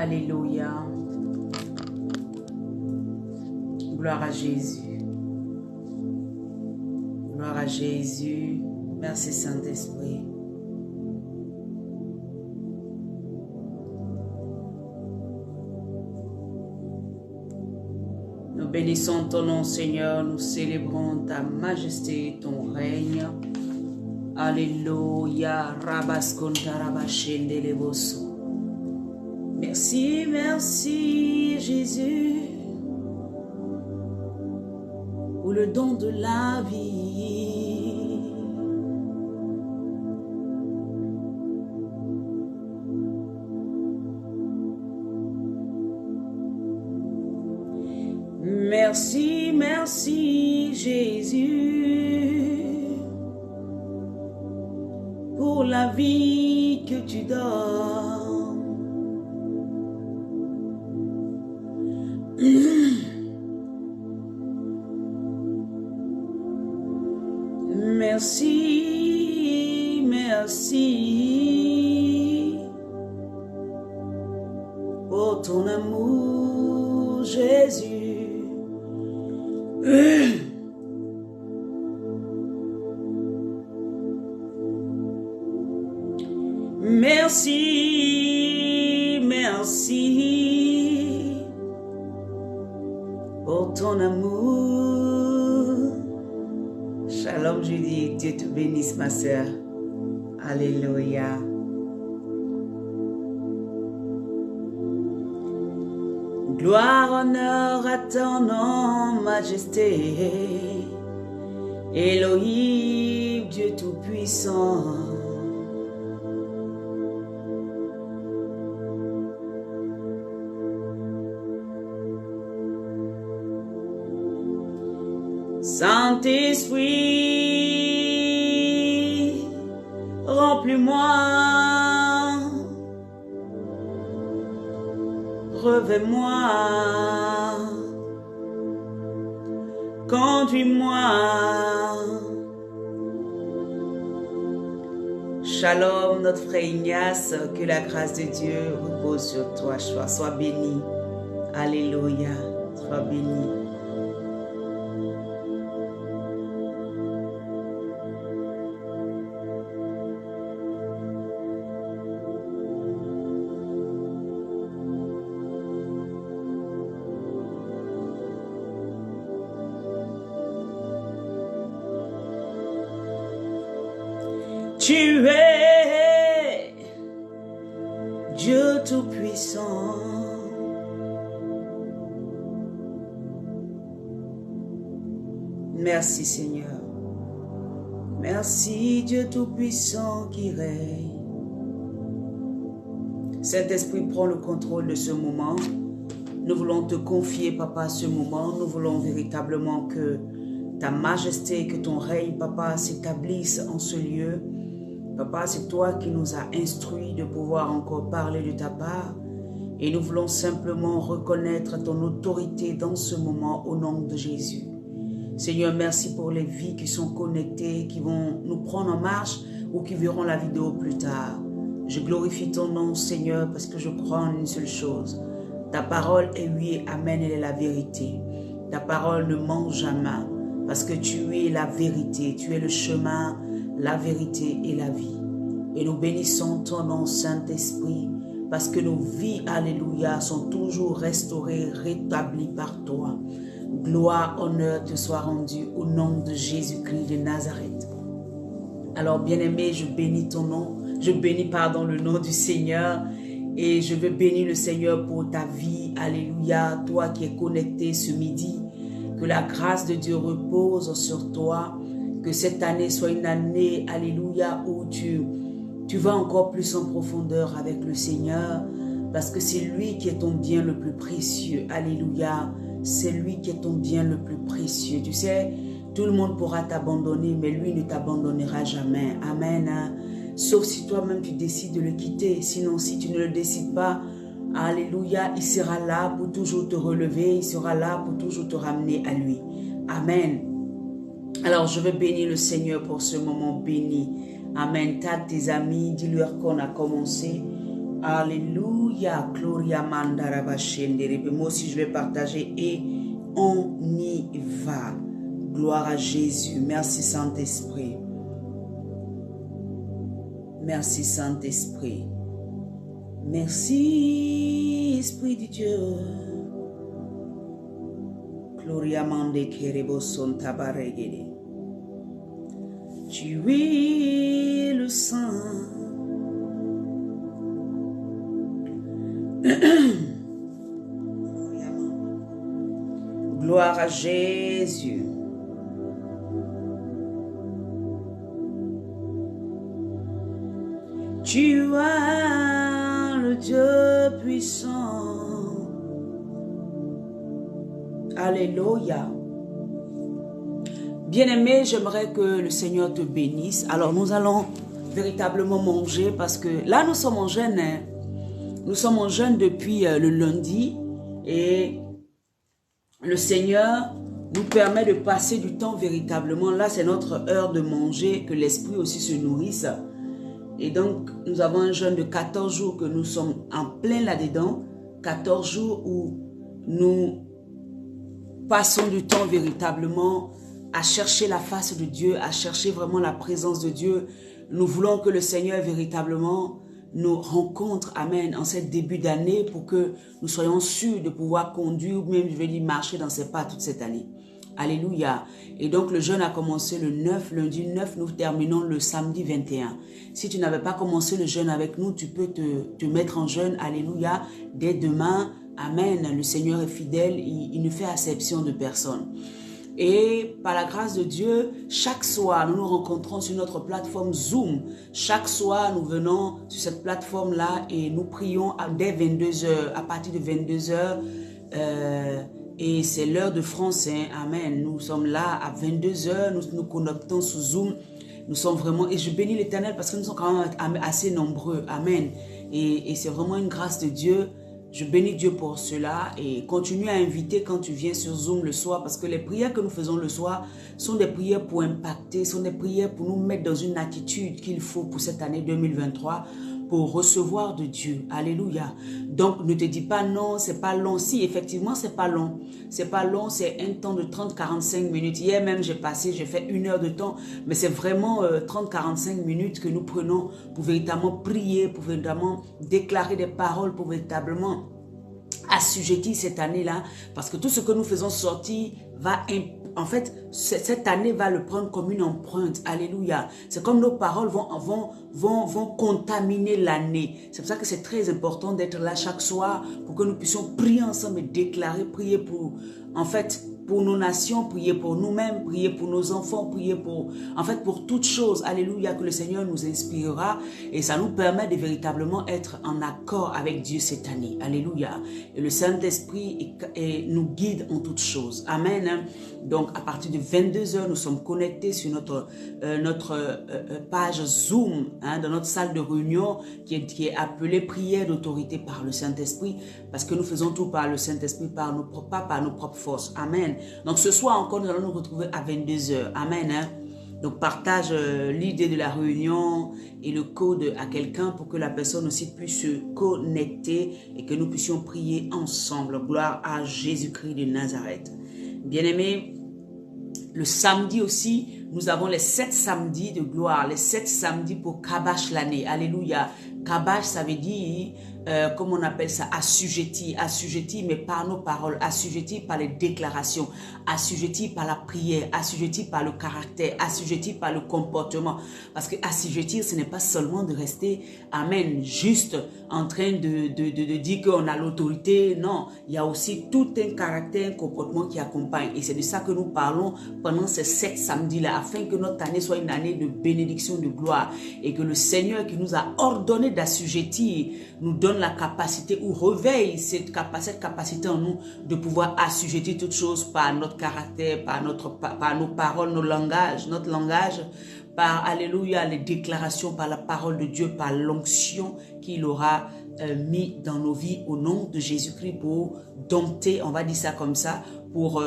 Alléluia. Gloire à Jésus. Gloire à Jésus. Merci Saint-Esprit. Nous bénissons ton nom, Seigneur. Nous célébrons ta majesté, ton règne. Alléluia. Merci, merci Jésus pour le don de la vie. Merci, merci Jésus pour la vie que tu donnes. Merci, merci pour ton amour, Jésus. Merci, merci pour ton amour. Shalom Judy, Dieu te bénisse ma sœur. Alléluia. Gloire, honneur à ton nom, majesté. Elohim, Dieu tout-puissant. Saint-Esprit, remplis-moi, revêt-moi, conduis-moi. Shalom, notre frère Ignace, que la grâce de Dieu repose sur toi. Sois béni. Alléluia, sois béni. Tu es Dieu tout-puissant. Merci Seigneur. Merci Dieu tout-puissant qui règne. Saint-Esprit, prends le contrôle de ce moment. Nous voulons te confier, Papa, ce moment. Nous voulons véritablement que ta majesté, que ton règne, Papa, s'établisse en ce lieu. Papa, c'est toi qui nous as instruits de pouvoir encore parler de ta part. Et nous voulons simplement reconnaître ton autorité dans ce moment au nom de Jésus. Seigneur, merci pour les vies qui sont connectées, qui vont nous prendre en marche ou qui verront la vidéo plus tard. Je glorifie ton nom, Seigneur, parce que je crois en une seule chose. Ta parole est oui et amen, elle est la vérité. Ta parole ne ment jamais, parce que tu es la vérité, tu es le chemin, la vérité et la vie. Et nous bénissons ton nom, Saint-Esprit, parce que nos vies, alléluia, sont toujours restaurées, rétablies par toi. Gloire, honneur te soit rendu au nom de Jésus-Christ de Nazareth. Alors, bien-aimé, je bénis ton nom, je bénis, le nom du Seigneur, et je veux bénir le Seigneur pour ta vie, alléluia, toi qui es connecté ce midi, que la grâce de Dieu repose sur toi. Que cette année soit une année, alléluia, où tu vas encore plus en profondeur avec le Seigneur, parce que c'est lui qui est ton bien le plus précieux, alléluia, c'est lui qui est ton bien le plus précieux. Tu sais, tout le monde pourra t'abandonner, mais lui ne t'abandonnera jamais, amen, hein? Sauf si toi-même tu décides de le quitter, sinon si tu ne le décides pas, alléluia, il sera là pour toujours te relever, il sera là pour toujours te ramener à lui, amen. Alors, je veux bénir le Seigneur pour ce moment béni. Amen. Tag tes amis, dis-leur qu'on a commencé. Alléluia. Alléluia. Gloria mandaraba shenderebe. Moi aussi, je vais partager et on y va. Gloire à Jésus. Merci Saint-Esprit. Merci Saint-Esprit. Merci Esprit de Dieu. Gloria mande kerebo son tabaregede. Tu es le Saint. Gloire à Jésus. Tu es le Dieu puissant. Alléluia. Bien-aimé, j'aimerais que le Seigneur te bénisse. Alors nous allons véritablement manger parce que là nous sommes en jeûne. Hein? Nous sommes en jeûne depuis le lundi et le Seigneur nous permet de passer du temps véritablement. Là c'est notre heure de manger, que l'esprit aussi se nourrisse. Et donc nous avons un jeûne de 14 jours que nous sommes en plein là-dedans. 14 jours où nous passons du temps véritablement à chercher la face de Dieu, à chercher vraiment la présence de Dieu. Nous voulons que le Seigneur véritablement nous rencontre, amen, en ce début d'année pour que nous soyons sûrs de pouvoir conduire, ou même je vais dire marcher dans ses pas toute cette année. Alléluia. Et donc le jeûne a commencé le 9, lundi 9, nous terminons le samedi 21. Si tu n'avais pas commencé le jeûne avec nous, tu peux te mettre en jeûne, alléluia, dès demain. Amen, le Seigneur est fidèle, il ne fait exception de personne. Et par la grâce de Dieu, chaque soir, nous nous rencontrons sur notre plateforme Zoom. Chaque soir, nous venons sur cette plateforme-là et nous prions dès 22h, à partir de 22h. Et c'est l'heure de France, hein, amen. Nous sommes là à 22h, nous nous connectons sur Zoom. Nous sommes vraiment, et je bénis l'Éternel parce que nous sommes quand même assez nombreux, amen. Et c'est vraiment une grâce de Dieu. Je bénis Dieu pour cela et continue à inviter quand tu viens sur Zoom le soir parce que les prières que nous faisons le soir sont des prières pour impacter, sont des prières pour nous mettre dans une attitude qu'il faut pour cette année 2023 pour recevoir de Dieu. Alléluia. Donc ne te dis pas non, c'est pas long. Si effectivement c'est pas long. C'est pas long, c'est un temps de 30-45 minutes. Hier même j'ai fait 1 heure de temps, mais c'est vraiment 30-45 minutes que nous prenons pour véritablement prier, pour véritablement déclarer des paroles, pour véritablement assujettir cette année-là. Parce que tout ce que nous faisons sortir va en fait, cette année va le prendre comme une empreinte. Alléluia. C'est comme nos paroles vont contaminer l'année. C'est pour ça que c'est très important d'être là chaque soir pour que nous puissions prier ensemble et déclarer, prier pour, en fait, pour nos nations, prier pour nous-mêmes, prier pour nos enfants, prier pour, en fait, pour toutes choses. Alléluia, que le Seigneur nous inspirera et ça nous permet de véritablement être en accord avec Dieu cette année. Alléluia. Et le Saint-Esprit nous guide en toutes choses. Amen. Donc, à partir de 22h, nous sommes connectés sur notre page Zoom, hein, dans notre salle de réunion qui est appelée prière d'autorité par le Saint-Esprit, parce que nous faisons tout par le Saint-Esprit, pas par nos propres forces. Amen. Donc, ce soir encore, nous allons nous retrouver à 22h. Amen. Hein. Donc, partage l'idée de la réunion et le code à quelqu'un pour que la personne aussi puisse se connecter et que nous puissions prier ensemble. Gloire à Jésus-Christ de Nazareth. Bien-aimés, le samedi aussi, nous avons les 7 samedis de gloire, les 7 samedis pour Kabash l'année. Alléluia. Kabash, ça veut dire, comment on appelle ça, assujetti, mais par nos paroles, assujetti par les déclarations, assujetti par la prière, assujetti par le caractère, assujetti par le comportement. Parce que assujettir, ce n'est pas seulement de rester, amen, juste en train de dire qu'on a l'autorité. Non, il y a aussi tout un caractère, un comportement qui accompagne. Et c'est de ça que nous parlons pendant ces 7 samedis-là, afin que notre année soit une année de bénédiction, de gloire. Et que le Seigneur qui nous a ordonné d'assujettir nous donne la capacité ou réveille cette capacité en nous de pouvoir assujettir toutes choses par notre caractère, par nos paroles, notre langage, par, alléluia, les déclarations, par la parole de Dieu, par l'onction qu'il aura mis dans nos vies au nom de Jésus-Christ pour dompter, on va dire ça comme ça, pour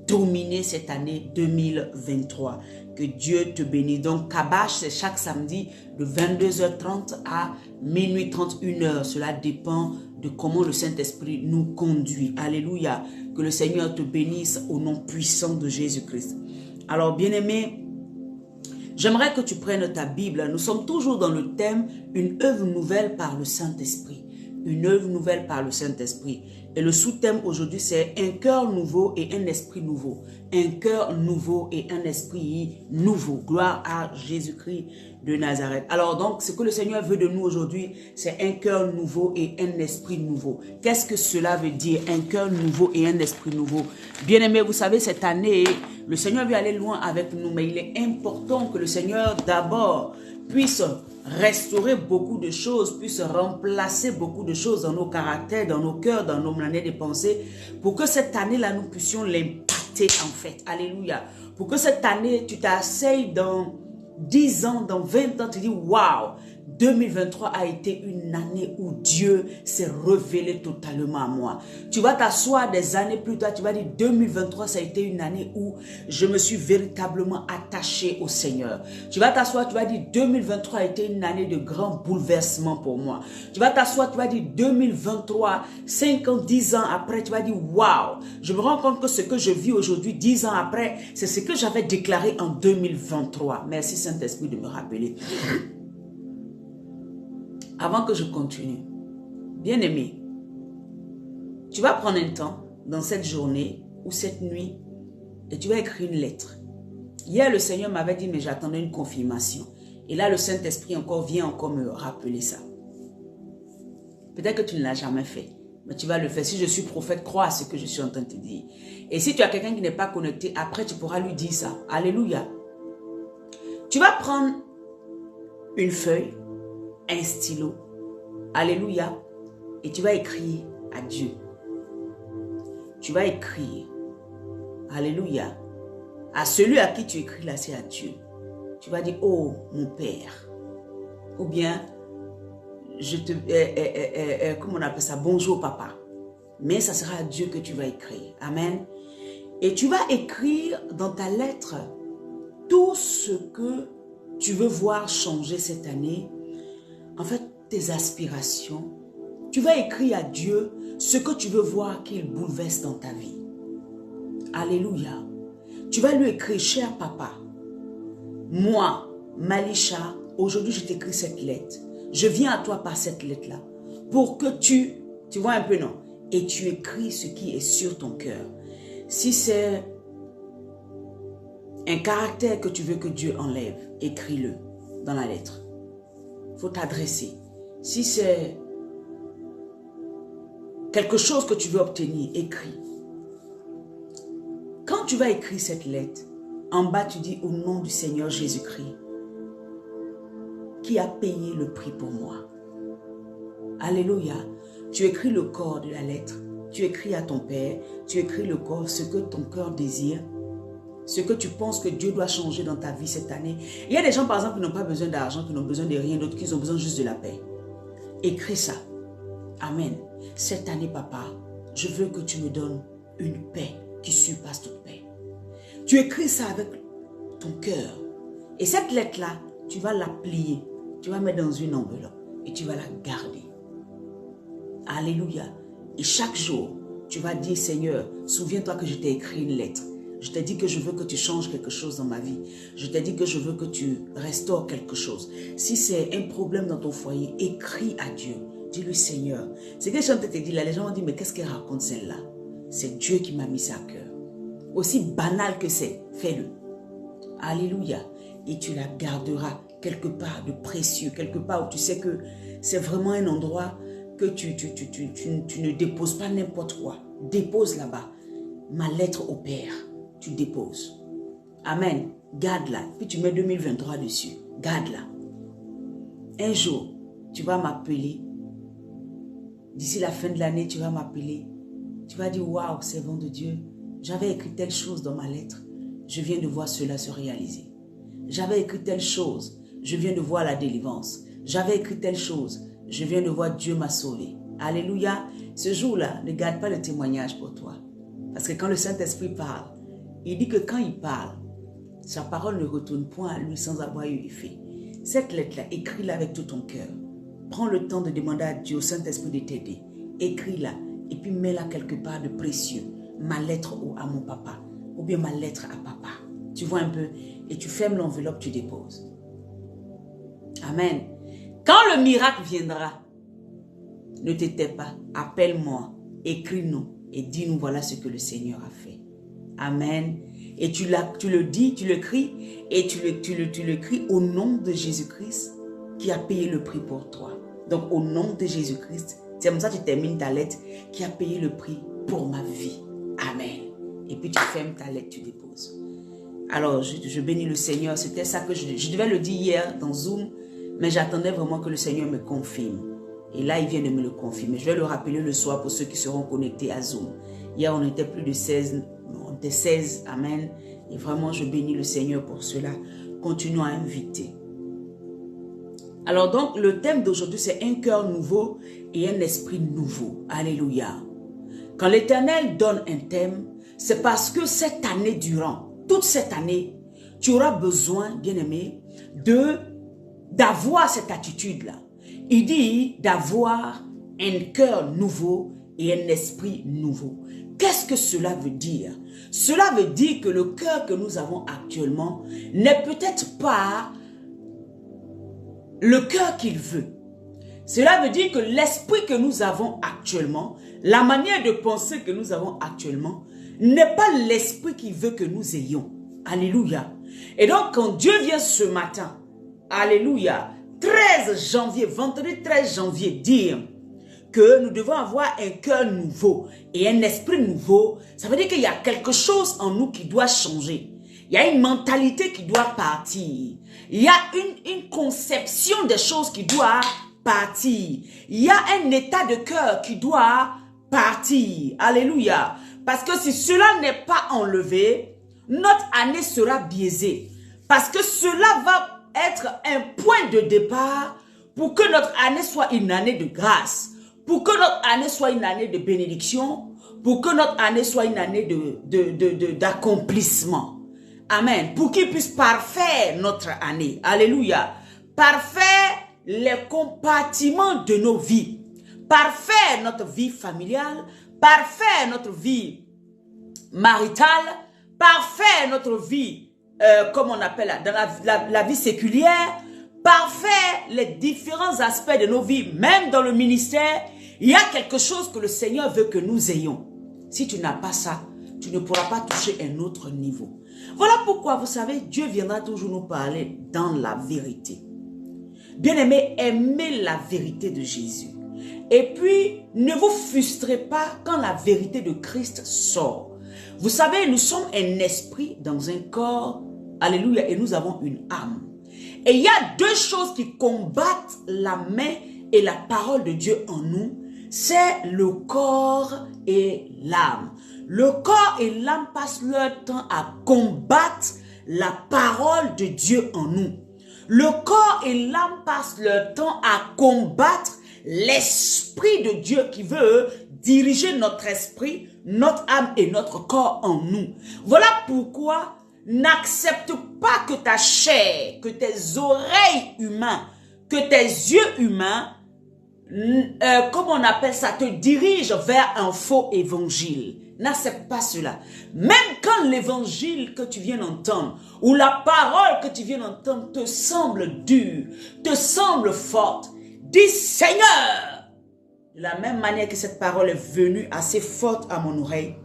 dominer cette année 2023. Que Dieu te bénisse. Donc, Kabash, c'est chaque samedi de 22h30 à minuit 31h. Cela dépend de comment le Saint-Esprit nous conduit. Alléluia. Que le Seigneur te bénisse au nom puissant de Jésus-Christ. Alors, bien-aimé, j'aimerais que tu prennes ta Bible. Nous sommes toujours dans le thème « Une œuvre nouvelle par le Saint-Esprit ». Une œuvre nouvelle par le Saint-Esprit. Et le sous-thème aujourd'hui, c'est un cœur nouveau et un esprit nouveau. Un cœur nouveau et un esprit nouveau. Gloire à Jésus-Christ de Nazareth. Alors donc, ce que le Seigneur veut de nous aujourd'hui, c'est un cœur nouveau et un esprit nouveau. Qu'est-ce que cela veut dire? Un cœur nouveau et un esprit nouveau. Bien-aimés, vous savez, cette année, le Seigneur veut aller loin avec nous, mais il est important que le Seigneur d'abord puisse restaurer beaucoup de choses, puisse remplacer beaucoup de choses dans nos caractères, dans nos cœurs, dans nos manières de penser, pour que cette année-là, nous puissions l'impacter en fait. Alléluia. Pour que cette année, tu t'asseyes dans 10 ans, dans 20 ans, tu dis, waouh, 2023 a été une année où Dieu s'est révélé totalement à moi. Tu vas t'asseoir des années plus tard, tu vas dire 2023, ça a été une année où je me suis véritablement attaché au Seigneur. Tu vas t'asseoir, tu vas dire 2023 a été une année de grands bouleversements pour moi. Tu vas t'asseoir, tu vas dire 2023, 5 ans, 10 ans après, tu vas dire waouh, je me rends compte que ce que je vis aujourd'hui, 10 ans après, c'est ce que j'avais déclaré en 2023. Merci Saint-Esprit de me rappeler. Avant que je continue, bien-aimé, tu vas prendre un temps dans cette journée ou cette nuit et tu vas écrire une lettre. Hier, le Seigneur m'avait dit, mais j'attendais une confirmation. Et là, le Saint-Esprit vient encore me rappeler ça. Peut-être que tu ne l'as jamais fait, mais tu vas le faire. Si je suis prophète, crois à ce que je suis en train de te dire. Et si tu as quelqu'un qui n'est pas connecté, après tu pourras lui dire ça. Alléluia. Tu vas prendre une feuille, un stylo, alléluia, et tu vas écrire à Dieu. Tu vas écrire, alléluia, à celui à qui tu écris là, c'est à Dieu. Tu vas dire, oh mon Père, ou bien, comment on appelle ça, bonjour papa. Mais ça sera à Dieu que tu vas écrire, amen. Et tu vas écrire dans ta lettre tout ce que tu veux voir changer cette année. En fait, tes aspirations. Tu vas écrire à Dieu ce que tu veux voir qu'il bouleverse dans ta vie. Alléluia. Tu vas lui écrire, cher papa, moi, Malisha, aujourd'hui je t'écris cette lettre. Je viens à toi par cette lettre-là. Pour que tu vois un peu non, et tu écris ce qui est sur ton cœur. Si c'est un caractère que tu veux que Dieu enlève, écris-le dans la lettre. Il faut t'adresser. Si c'est quelque chose que tu veux obtenir, écris. Quand tu vas écrire cette lettre, en bas tu dis au nom du Seigneur Jésus-Christ, qui a payé le prix pour moi. Alléluia. Tu écris le corps de la lettre, tu écris à ton Père, tu écris le corps, ce que ton cœur désire, ce que tu penses que Dieu doit changer dans ta vie cette année. Il y a des gens par exemple qui n'ont pas besoin d'argent, qui n'ont besoin de rien d'autre, qui ont besoin juste de la paix. Écris ça. Amen. Cette année, papa, je veux que tu me donnes une paix qui surpasse toute paix. Tu écris ça avec ton cœur. Et cette lettre-là, tu vas la plier. Tu vas mettre dans une enveloppe et tu vas la garder. Alléluia. Et chaque jour, tu vas dire, Seigneur, souviens-toi que je t'ai écrit une lettre. Je t'ai dit que je veux que tu changes quelque chose dans ma vie. Je t'ai dit que je veux que tu restaures quelque chose. Si c'est un problème dans ton foyer, écris à Dieu. Dis-lui, Seigneur. C'est que je te dis là, les gens vont dire, mais qu'est-ce qu'elle raconte celle-là? C'est Dieu qui m'a mis ça à cœur. Aussi banal que c'est, fais-le. Alléluia. Et tu la garderas quelque part de précieux, quelque part où tu sais que c'est vraiment un endroit que tu ne déposes pas n'importe quoi. Dépose là-bas. Ma lettre au Père. Tu déposes. Amen. Garde-la. Puis tu mets 2023 dessus. Garde-la. Un jour, tu vas m'appeler. D'ici la fin de l'année, tu vas m'appeler. Tu vas dire, waouh, servant de Dieu, j'avais écrit telle chose dans ma lettre. Je viens de voir cela se réaliser. J'avais écrit telle chose. Je viens de voir la délivrance. J'avais écrit telle chose. Je viens de voir Dieu m'a sauvé. Alléluia. Ce jour-là, ne garde pas le témoignage pour toi. Parce que quand le Saint-Esprit parle, il dit que quand il parle, Sa parole ne retourne point à lui sans avoir eu effet. Cette lettre-là, écris-la avec tout ton cœur. Prends le temps de demander à Dieu, au Saint-Esprit, de t'aider. Écris-la et puis mets-la quelque part de précieux. Ma lettre à mon papa ou bien ma lettre à papa. Tu vois un peu et tu fermes l'enveloppe, tu déposes. Amen. Quand le miracle viendra, ne t'étais pas, appelle-moi, écris-nous et dis-nous voilà ce que le Seigneur a fait. Amen. Et tu le dis, tu le cries et tu le cries au nom de Jésus-Christ qui a payé le prix pour toi. Donc au nom de Jésus-Christ, c'est comme ça que tu termines ta lettre, qui a payé le prix pour ma vie. Amen. Et puis tu fermes ta lettre, tu déposes. Alors je bénis le Seigneur, c'était ça que je devais le dire hier dans Zoom, mais j'attendais vraiment que le Seigneur me confirme. Et là, il vient de me le confirmer. Je vais le rappeler le soir pour ceux qui seront connectés à Zoom. Hier, on était plus de 16. On était 16. Amen. Et vraiment, je bénis le Seigneur pour cela. Continuons à inviter. Alors donc, le thème d'aujourd'hui, c'est un cœur nouveau et un esprit nouveau. Alléluia. Quand l'Éternel donne un thème, c'est parce que cette année durant, toute cette année, tu auras besoin, bien-aimé, d'avoir cette attitude-là. Il dit d'avoir un cœur nouveau et un esprit nouveau. Qu'est-ce que cela veut dire? Cela veut dire que le cœur que nous avons actuellement n'est peut-être pas le cœur qu'il veut. Cela veut dire que l'esprit que nous avons actuellement, la manière de penser que nous avons actuellement, n'est pas l'esprit qu'il veut que nous ayons. Alléluia. Et donc quand Dieu vient ce matin, alléluia, 13 janvier, vendredi 13 janvier, dire que nous devons avoir un cœur nouveau et un esprit nouveau, ça veut dire qu'il y a quelque chose en nous qui doit changer. Il y a une mentalité qui doit partir. Il y a une conception des choses qui doit partir. Il y a un état de cœur qui doit partir. Alléluia. Parce que si cela n'est pas enlevé, notre année sera biaisée. Parce que cela va être un point de départ pour que notre année soit une année de grâce, pour que notre année soit une année de bénédiction, pour que notre année soit une année d'accomplissement. Amen. Pour qu'il puisse parfaire notre année. Alléluia. Parfaire les compartiments de nos vies. Parfaire notre vie familiale. Parfaire notre vie maritale. Parfaire notre vie comme on appelle dans la vie séculière, parfaire les différents aspects de nos vies, même dans le ministère, il y a quelque chose que le Seigneur veut que nous ayons. Si tu n'as pas ça, tu ne pourras pas toucher un autre niveau. Voilà pourquoi, vous savez, Dieu viendra toujours nous parler dans la vérité. Bien-aimés, aimez la vérité de Jésus. Et puis, ne vous frustrez pas quand la vérité de Christ sort. Vous savez, nous sommes un esprit dans un corps, alléluia, et nous avons une âme. Et il y a deux choses qui combattent la main et la parole de Dieu en nous, c'est le corps et l'âme. Le corps et l'âme passent leur temps à combattre la parole de Dieu en nous. Le corps et l'âme passent leur temps à combattre l'esprit de Dieu qui veut diriger notre esprit, notre âme et notre corps en nous. Voilà pourquoi n'accepte pas que ta chair, que tes oreilles humaines, que tes yeux humains, comme on appelle ça, te dirigent vers un faux évangile. N'accepte pas cela. Même quand l'évangile que tu viens d'entendre ou la parole que tu viens d'entendre te semble dure, te semble forte, dis Seigneur, de la même manière que cette parole est venue assez forte à mon oreille,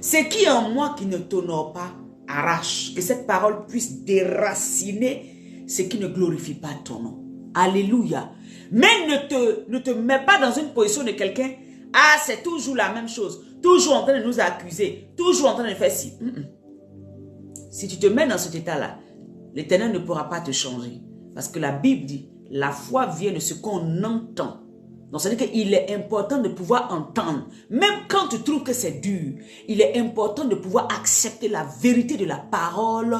c'est qui en moi qui ne t'honore pas, arrache, que cette parole puisse déraciner ce qui ne glorifie pas ton nom. Alléluia. Mais ne te mets pas dans une position de quelqu'un, ah c'est toujours la même chose, toujours en train de nous accuser, toujours en train de faire ci. Si tu te mets dans cet état-là, l'Éternel ne pourra pas te changer. Parce que la Bible dit, la foi vient de ce qu'on entend. Donc, ça veut dire qu'il est important de pouvoir entendre. Même quand tu trouves que c'est dur, il est important de pouvoir accepter la vérité de la parole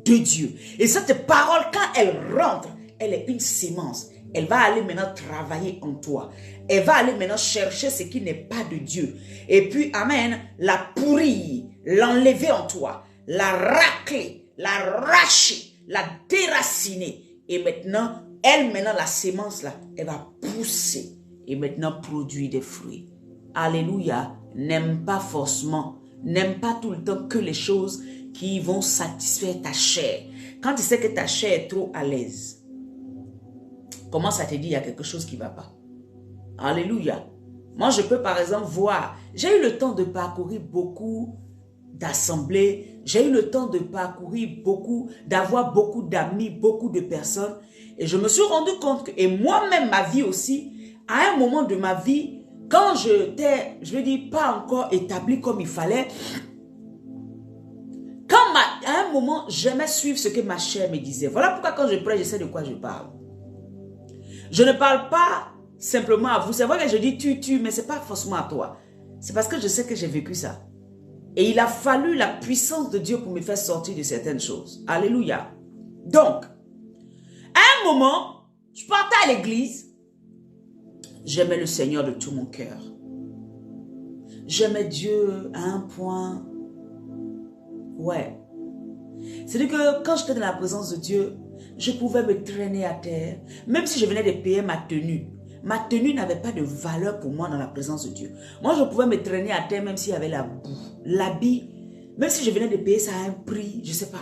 de Dieu. Et cette parole, quand elle rentre, elle est une sémence. Elle va aller maintenant travailler en toi. Elle va aller maintenant chercher ce qui n'est pas de Dieu. Et puis, amen, la pourrir, l'enlever en toi, la racler, l'arracher, la déraciner. Et maintenant, la sémence là, elle va pousser et maintenant produire des fruits. Alléluia. N'aime pas forcément, n'aime pas tout le temps que les choses qui vont satisfaire ta chair. Quand tu sais que ta chair est trop à l'aise, commence à te dire il y a quelque chose qui ne va pas. Alléluia. Moi, je peux par exemple voir, j'ai eu le temps de parcourir beaucoup d'assemblées, j'ai eu le temps de parcourir beaucoup, d'avoir beaucoup d'amis, beaucoup de personnes. Et je me suis rendu compte que, et moi-même, ma vie aussi, à un moment de ma vie, quand je veux dire, pas encore établi comme il fallait, à un moment, j'aimais suivre ce que ma chair me disait. Voilà pourquoi quand je prêche, je sais de quoi je parle. Je ne parle pas simplement à vous. C'est vrai que je dis tu, mais ce n'est pas forcément à toi. C'est parce que je sais que j'ai vécu ça. Et il a fallu la puissance de Dieu pour me faire sortir de certaines choses. Alléluia. Donc, à un moment, je partais à l'église. J'aimais le Seigneur de tout mon cœur. J'aimais Dieu à un point. Ouais. C'est-à-dire que quand j'étais dans la présence de Dieu, je pouvais me traîner à terre. Même si je venais de payer ma tenue n'avait pas de valeur pour moi dans la présence de Dieu. Moi, je pouvais me traîner à terre même s'il y avait la boue. L'habit, même si je venais de payer ça à un prix, je ne sais pas.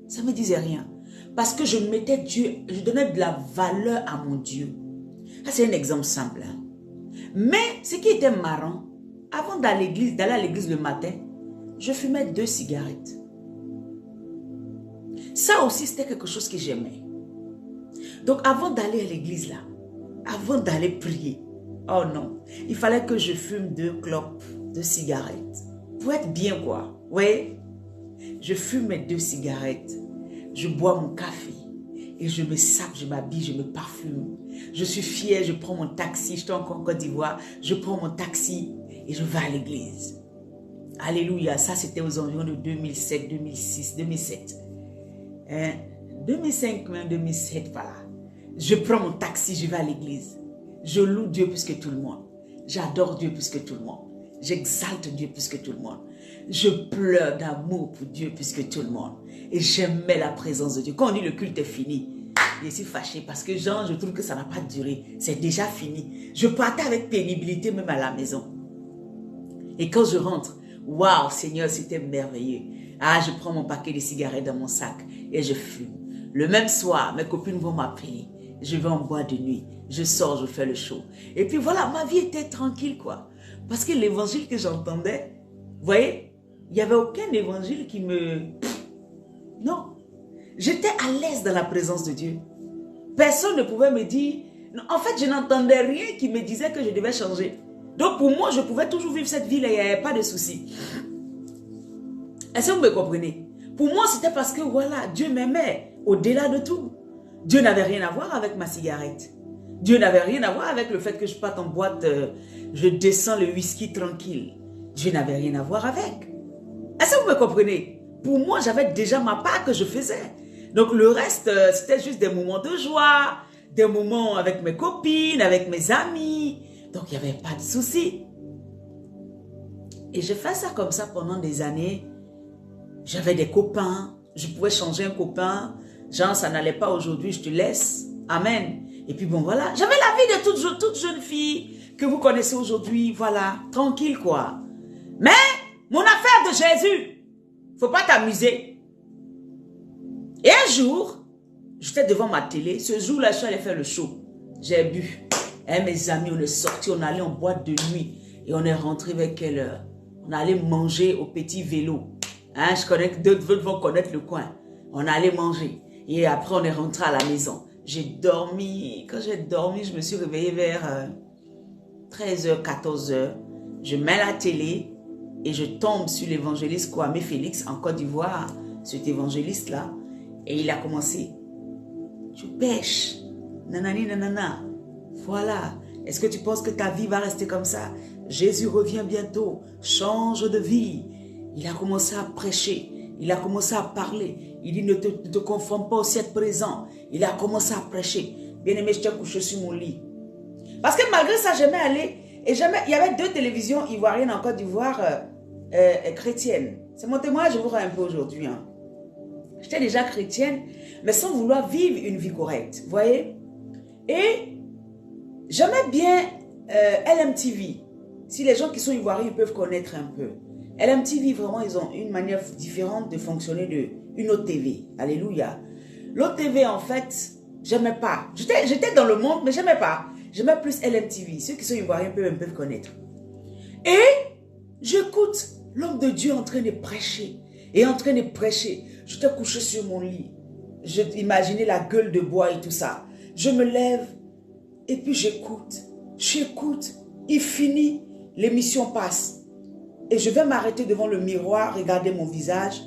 Ça ne me disait rien. Parce que je mettais Dieu, je donnais de la valeur à mon Dieu. Ça, c'est un exemple simple. Hein. Mais ce qui était marrant, avant d'aller à l'église le matin, je fumais 2 cigarettes. Ça aussi, c'était quelque chose que j'aimais. Donc, avant d'aller à l'église, là, avant d'aller prier, oh non, il fallait que je fume 2 clopes, 2 cigarettes. Pour être bien, quoi. Oui, je fume mes 2 cigarettes. Je bois mon café. Et je me sape, je m'habille, je me parfume. Je suis fière, je prends mon taxi. J'étais encore en Côte d'Ivoire. Je prends mon taxi et je vais à l'église. Alléluia. Ça, c'était aux environs de 2007, 2006, 2007. 2005, même 2007, voilà. Je prends mon taxi, je vais à l'église. Je loue Dieu plus que tout le monde. J'adore Dieu plus que tout le monde. J'exalte Dieu plus que tout le monde. Je pleure d'amour pour Dieu plus que tout le monde. Et j'aimais la présence de Dieu. Quand on dit le culte est fini, je suis fâchée parce que genre, je trouve que ça n'a pas duré. C'est déjà fini. Je partais avec pénibilité même à la maison. Et quand je rentre, waouh, Seigneur, c'était merveilleux. Ah, je prends mon paquet de cigarettes dans mon sac et je fume. Le même soir, mes copines vont m'appeler. Je vais en boîte de nuit. Je sors, je fais le show. Et puis voilà, ma vie était tranquille, quoi. Parce que l'évangile que j'entendais, vous voyez, il n'y avait aucun évangile qui me... Non. J'étais à l'aise dans la présence de Dieu. Personne ne pouvait me dire... En fait, je n'entendais rien qui me disait que je devais changer. Donc pour moi, je pouvais toujours vivre cette vie-là, il n'y avait pas de souci. Est-ce que vous me comprenez? Pour moi, c'était parce que voilà, Dieu m'aimait au-delà de tout. Dieu n'avait rien à voir avec ma cigarette. Dieu n'avait rien à voir avec le fait que je parte en boîte, je descends le whisky tranquille. Dieu n'avait rien à voir avec. Est-ce que vous me comprenez? Pour moi, j'avais déjà ma part que je faisais. Donc le reste, c'était juste des moments de joie, des moments avec mes copines, avec mes amis. Donc il n'y avait pas de souci. Et j'ai fait ça comme ça pendant des années. J'avais des copains, je pouvais changer un copain. Genre, ça n'allait pas aujourd'hui, je te laisse. Amen. Et puis bon, voilà. J'avais la vie de toute jeune fille que vous connaissez aujourd'hui. Voilà, tranquille quoi. Mais, mon affaire de Jésus, faut pas t'amuser. Et un jour, j'étais devant ma télé. Ce jour-là, je suis allée faire le show. J'ai bu. Et mes amis, on est sortis, on allait en boîte de nuit. Et on est rentré vers quelle heure? On allait manger au petit vélo. Hein, je connais que d'autres vont connaître le coin. On allait manger. Et après, on est rentré à la maison. J'ai dormi. Quand j'ai dormi, je me suis réveillée vers 13h, 14h. Je mets la télé et je tombe sur l'évangéliste Kwame Félix en Côte d'Ivoire. Cet évangéliste-là. Et il a commencé. Tu pêches. Nanani, nanana. Voilà. Est-ce que tu penses que ta vie va rester comme ça? Jésus revient bientôt. Change de vie. Il a commencé à prêcher. Il a commencé à parler. Il dit ne te conforme pas au siècle présent. Il a commencé à prêcher. Bien aimé, je t'ai couché sur mon lit. Parce que malgré ça, j'aimais aller. Et il y avait 2 télévisions ivoiriennes en Côte d'Ivoire chrétiennes. C'est mon témoignage, je vous rends un peu aujourd'hui. Hein. J'étais déjà chrétienne, mais sans vouloir vivre une vie correcte. Vous voyez? Et j'aimais bien LMTV. Si les gens qui sont ivoiriens peuvent connaître un peu. LMTV, vraiment, ils ont une manière différente de fonctionner d'une autre TV. Alléluia. L'autre TV, en fait, j'aimais pas. J'étais dans le monde, mais j'aimais pas. J'aimais plus LMTV. Ceux qui sont ivoiriens peuvent connaître. Et j'écoute l'homme de Dieu en train de prêcher. Et en train de prêcher. J'étais couché sur mon lit. J'imaginais la gueule de bois et tout ça. Je me lève et puis j'écoute. J'écoute. Il finit. L'émission passe. Et je vais m'arrêter devant le miroir, regarder mon visage.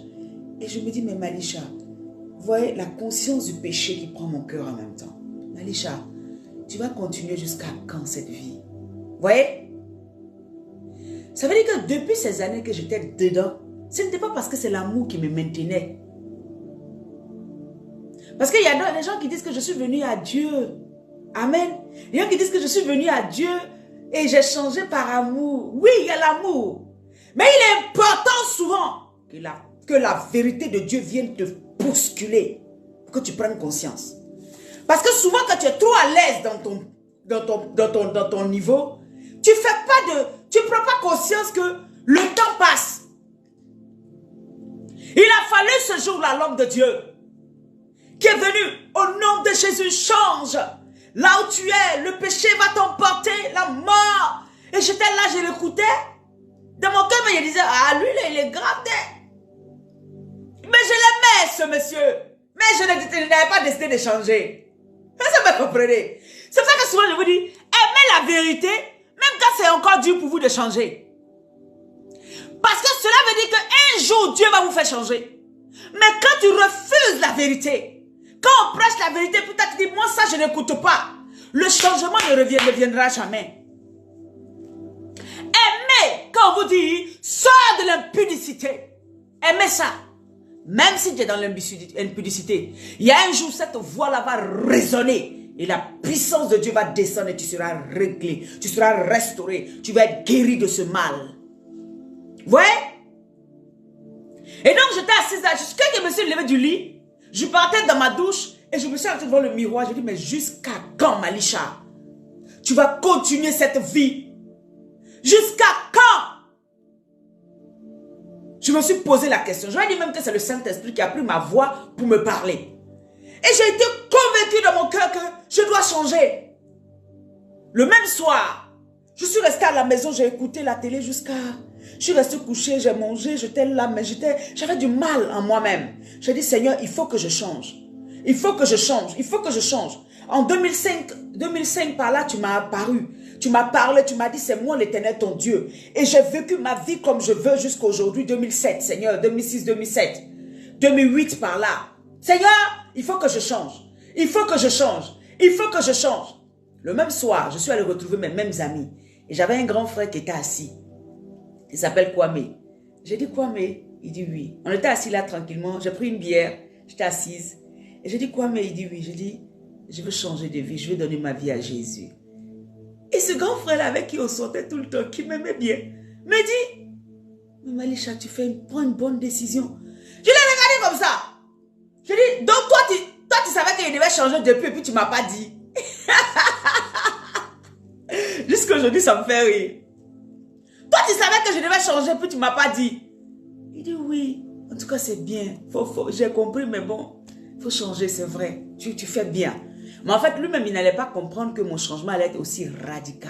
Et je me dis, mais Malisha, vous voyez la conscience du péché qui prend mon cœur en même temps. Malisha, tu vas continuer jusqu'à quand cette vie? Vous voyez? Ça veut dire que depuis ces années que j'étais dedans, ce n'était pas parce que c'est l'amour qui me maintenait. Parce qu'il y a des gens qui disent que je suis venu à Dieu. Amen. Il y a des gens qui disent que je suis venu à Dieu et j'ai changé par amour. Oui, il y a l'amour. Mais il est important souvent que la vérité de Dieu vienne te bousculer pour que tu prennes conscience. Parce que souvent quand tu es trop à l'aise dans ton niveau, tu prends pas conscience que le temps passe. Il a fallu ce jour-là, l'homme de Dieu, qui est venu au nom de Jésus, change. Là où tu es, le péché va t'emporter, la mort. Et j'étais là, je l'écoutais. Dans mon cœur, je disais, ah lui, il est grave. Mais je l'aimais, ce monsieur. Mais je n'avais pas décidé de changer. Ça me comprenez? C'est pour ça que souvent je vous dis, aimez la vérité, même quand c'est encore dur pour vous de changer. Parce que cela veut dire qu'un jour, Dieu va vous faire changer. Mais quand tu refuses la vérité, quand on prêche la vérité, peut-être tu dis, moi ça je n'écoute pas. Le changement ne viendra jamais. Aimez, quand on vous dit, sors de l'impudicité. Aimez ça. Même si tu es dans l'impudicité, il y a un jour, cette voix-là va résonner. Et la puissance de Dieu va descendre et tu seras réglé. Tu seras restauré. Tu vas être guéri de ce mal. Vous voyez? Et donc j'étais assise là. Jusqu'à ce que je me suis levée du lit. Je partais dans ma douche et je me suis arrêtée devant le miroir. Je dis, mais jusqu'à quand, Malisha? Tu vas continuer cette vie? Jusqu'à quand? Je me suis posé la question. Je vais dire même que c'est le Saint-Esprit qui a pris ma voix pour me parler. Et j'ai été convaincue dans mon cœur que je dois changer. Le même soir, je suis restée à la maison, j'ai écouté la télé jusqu'à... Je suis restée couchée, j'ai mangé, j'étais là, mais j'avais du mal en moi-même. J'ai dit, Seigneur, il faut que je change. Il faut que je change, il faut que je change. En 2005 par là, tu m'as apparu. Tu m'as parlé, tu m'as dit, c'est moi l'Éternel, ton Dieu. Et j'ai vécu ma vie comme je veux jusqu'à aujourd'hui, 2007, Seigneur, 2006, 2007, 2008 par là. Seigneur, il faut que je change. Il faut que je change. Il faut que je change. Le même soir, je suis allée retrouver mes mêmes amis. Et j'avais un grand frère qui était assis. Il s'appelle Kwame. J'ai dit, Kwame? Il dit oui. On était assis là tranquillement. J'ai pris une bière. J'étais assise. Et j'ai dit, Kwame? Il dit oui. J'ai dit, je veux changer de vie. Je veux donner ma vie à Jésus. Et ce grand frère-là avec qui on sortait tout le temps, qui m'aimait bien, me dit, mais Malisha, prends une bonne décision. Je l'ai regardé comme ça. Je dis, donc toi, tu savais qu'il devait changer depuis et puis tu ne m'as pas dit. Jusqu'à aujourd'hui, ça me fait rire. Toi, tu savais que je devais changer, puis tu ne m'as pas dit. Il dit oui. En tout cas, c'est bien. J'ai compris, mais bon, il faut changer, c'est vrai. Tu fais bien. Mais en fait, lui-même, il n'allait pas comprendre que mon changement allait être aussi radical.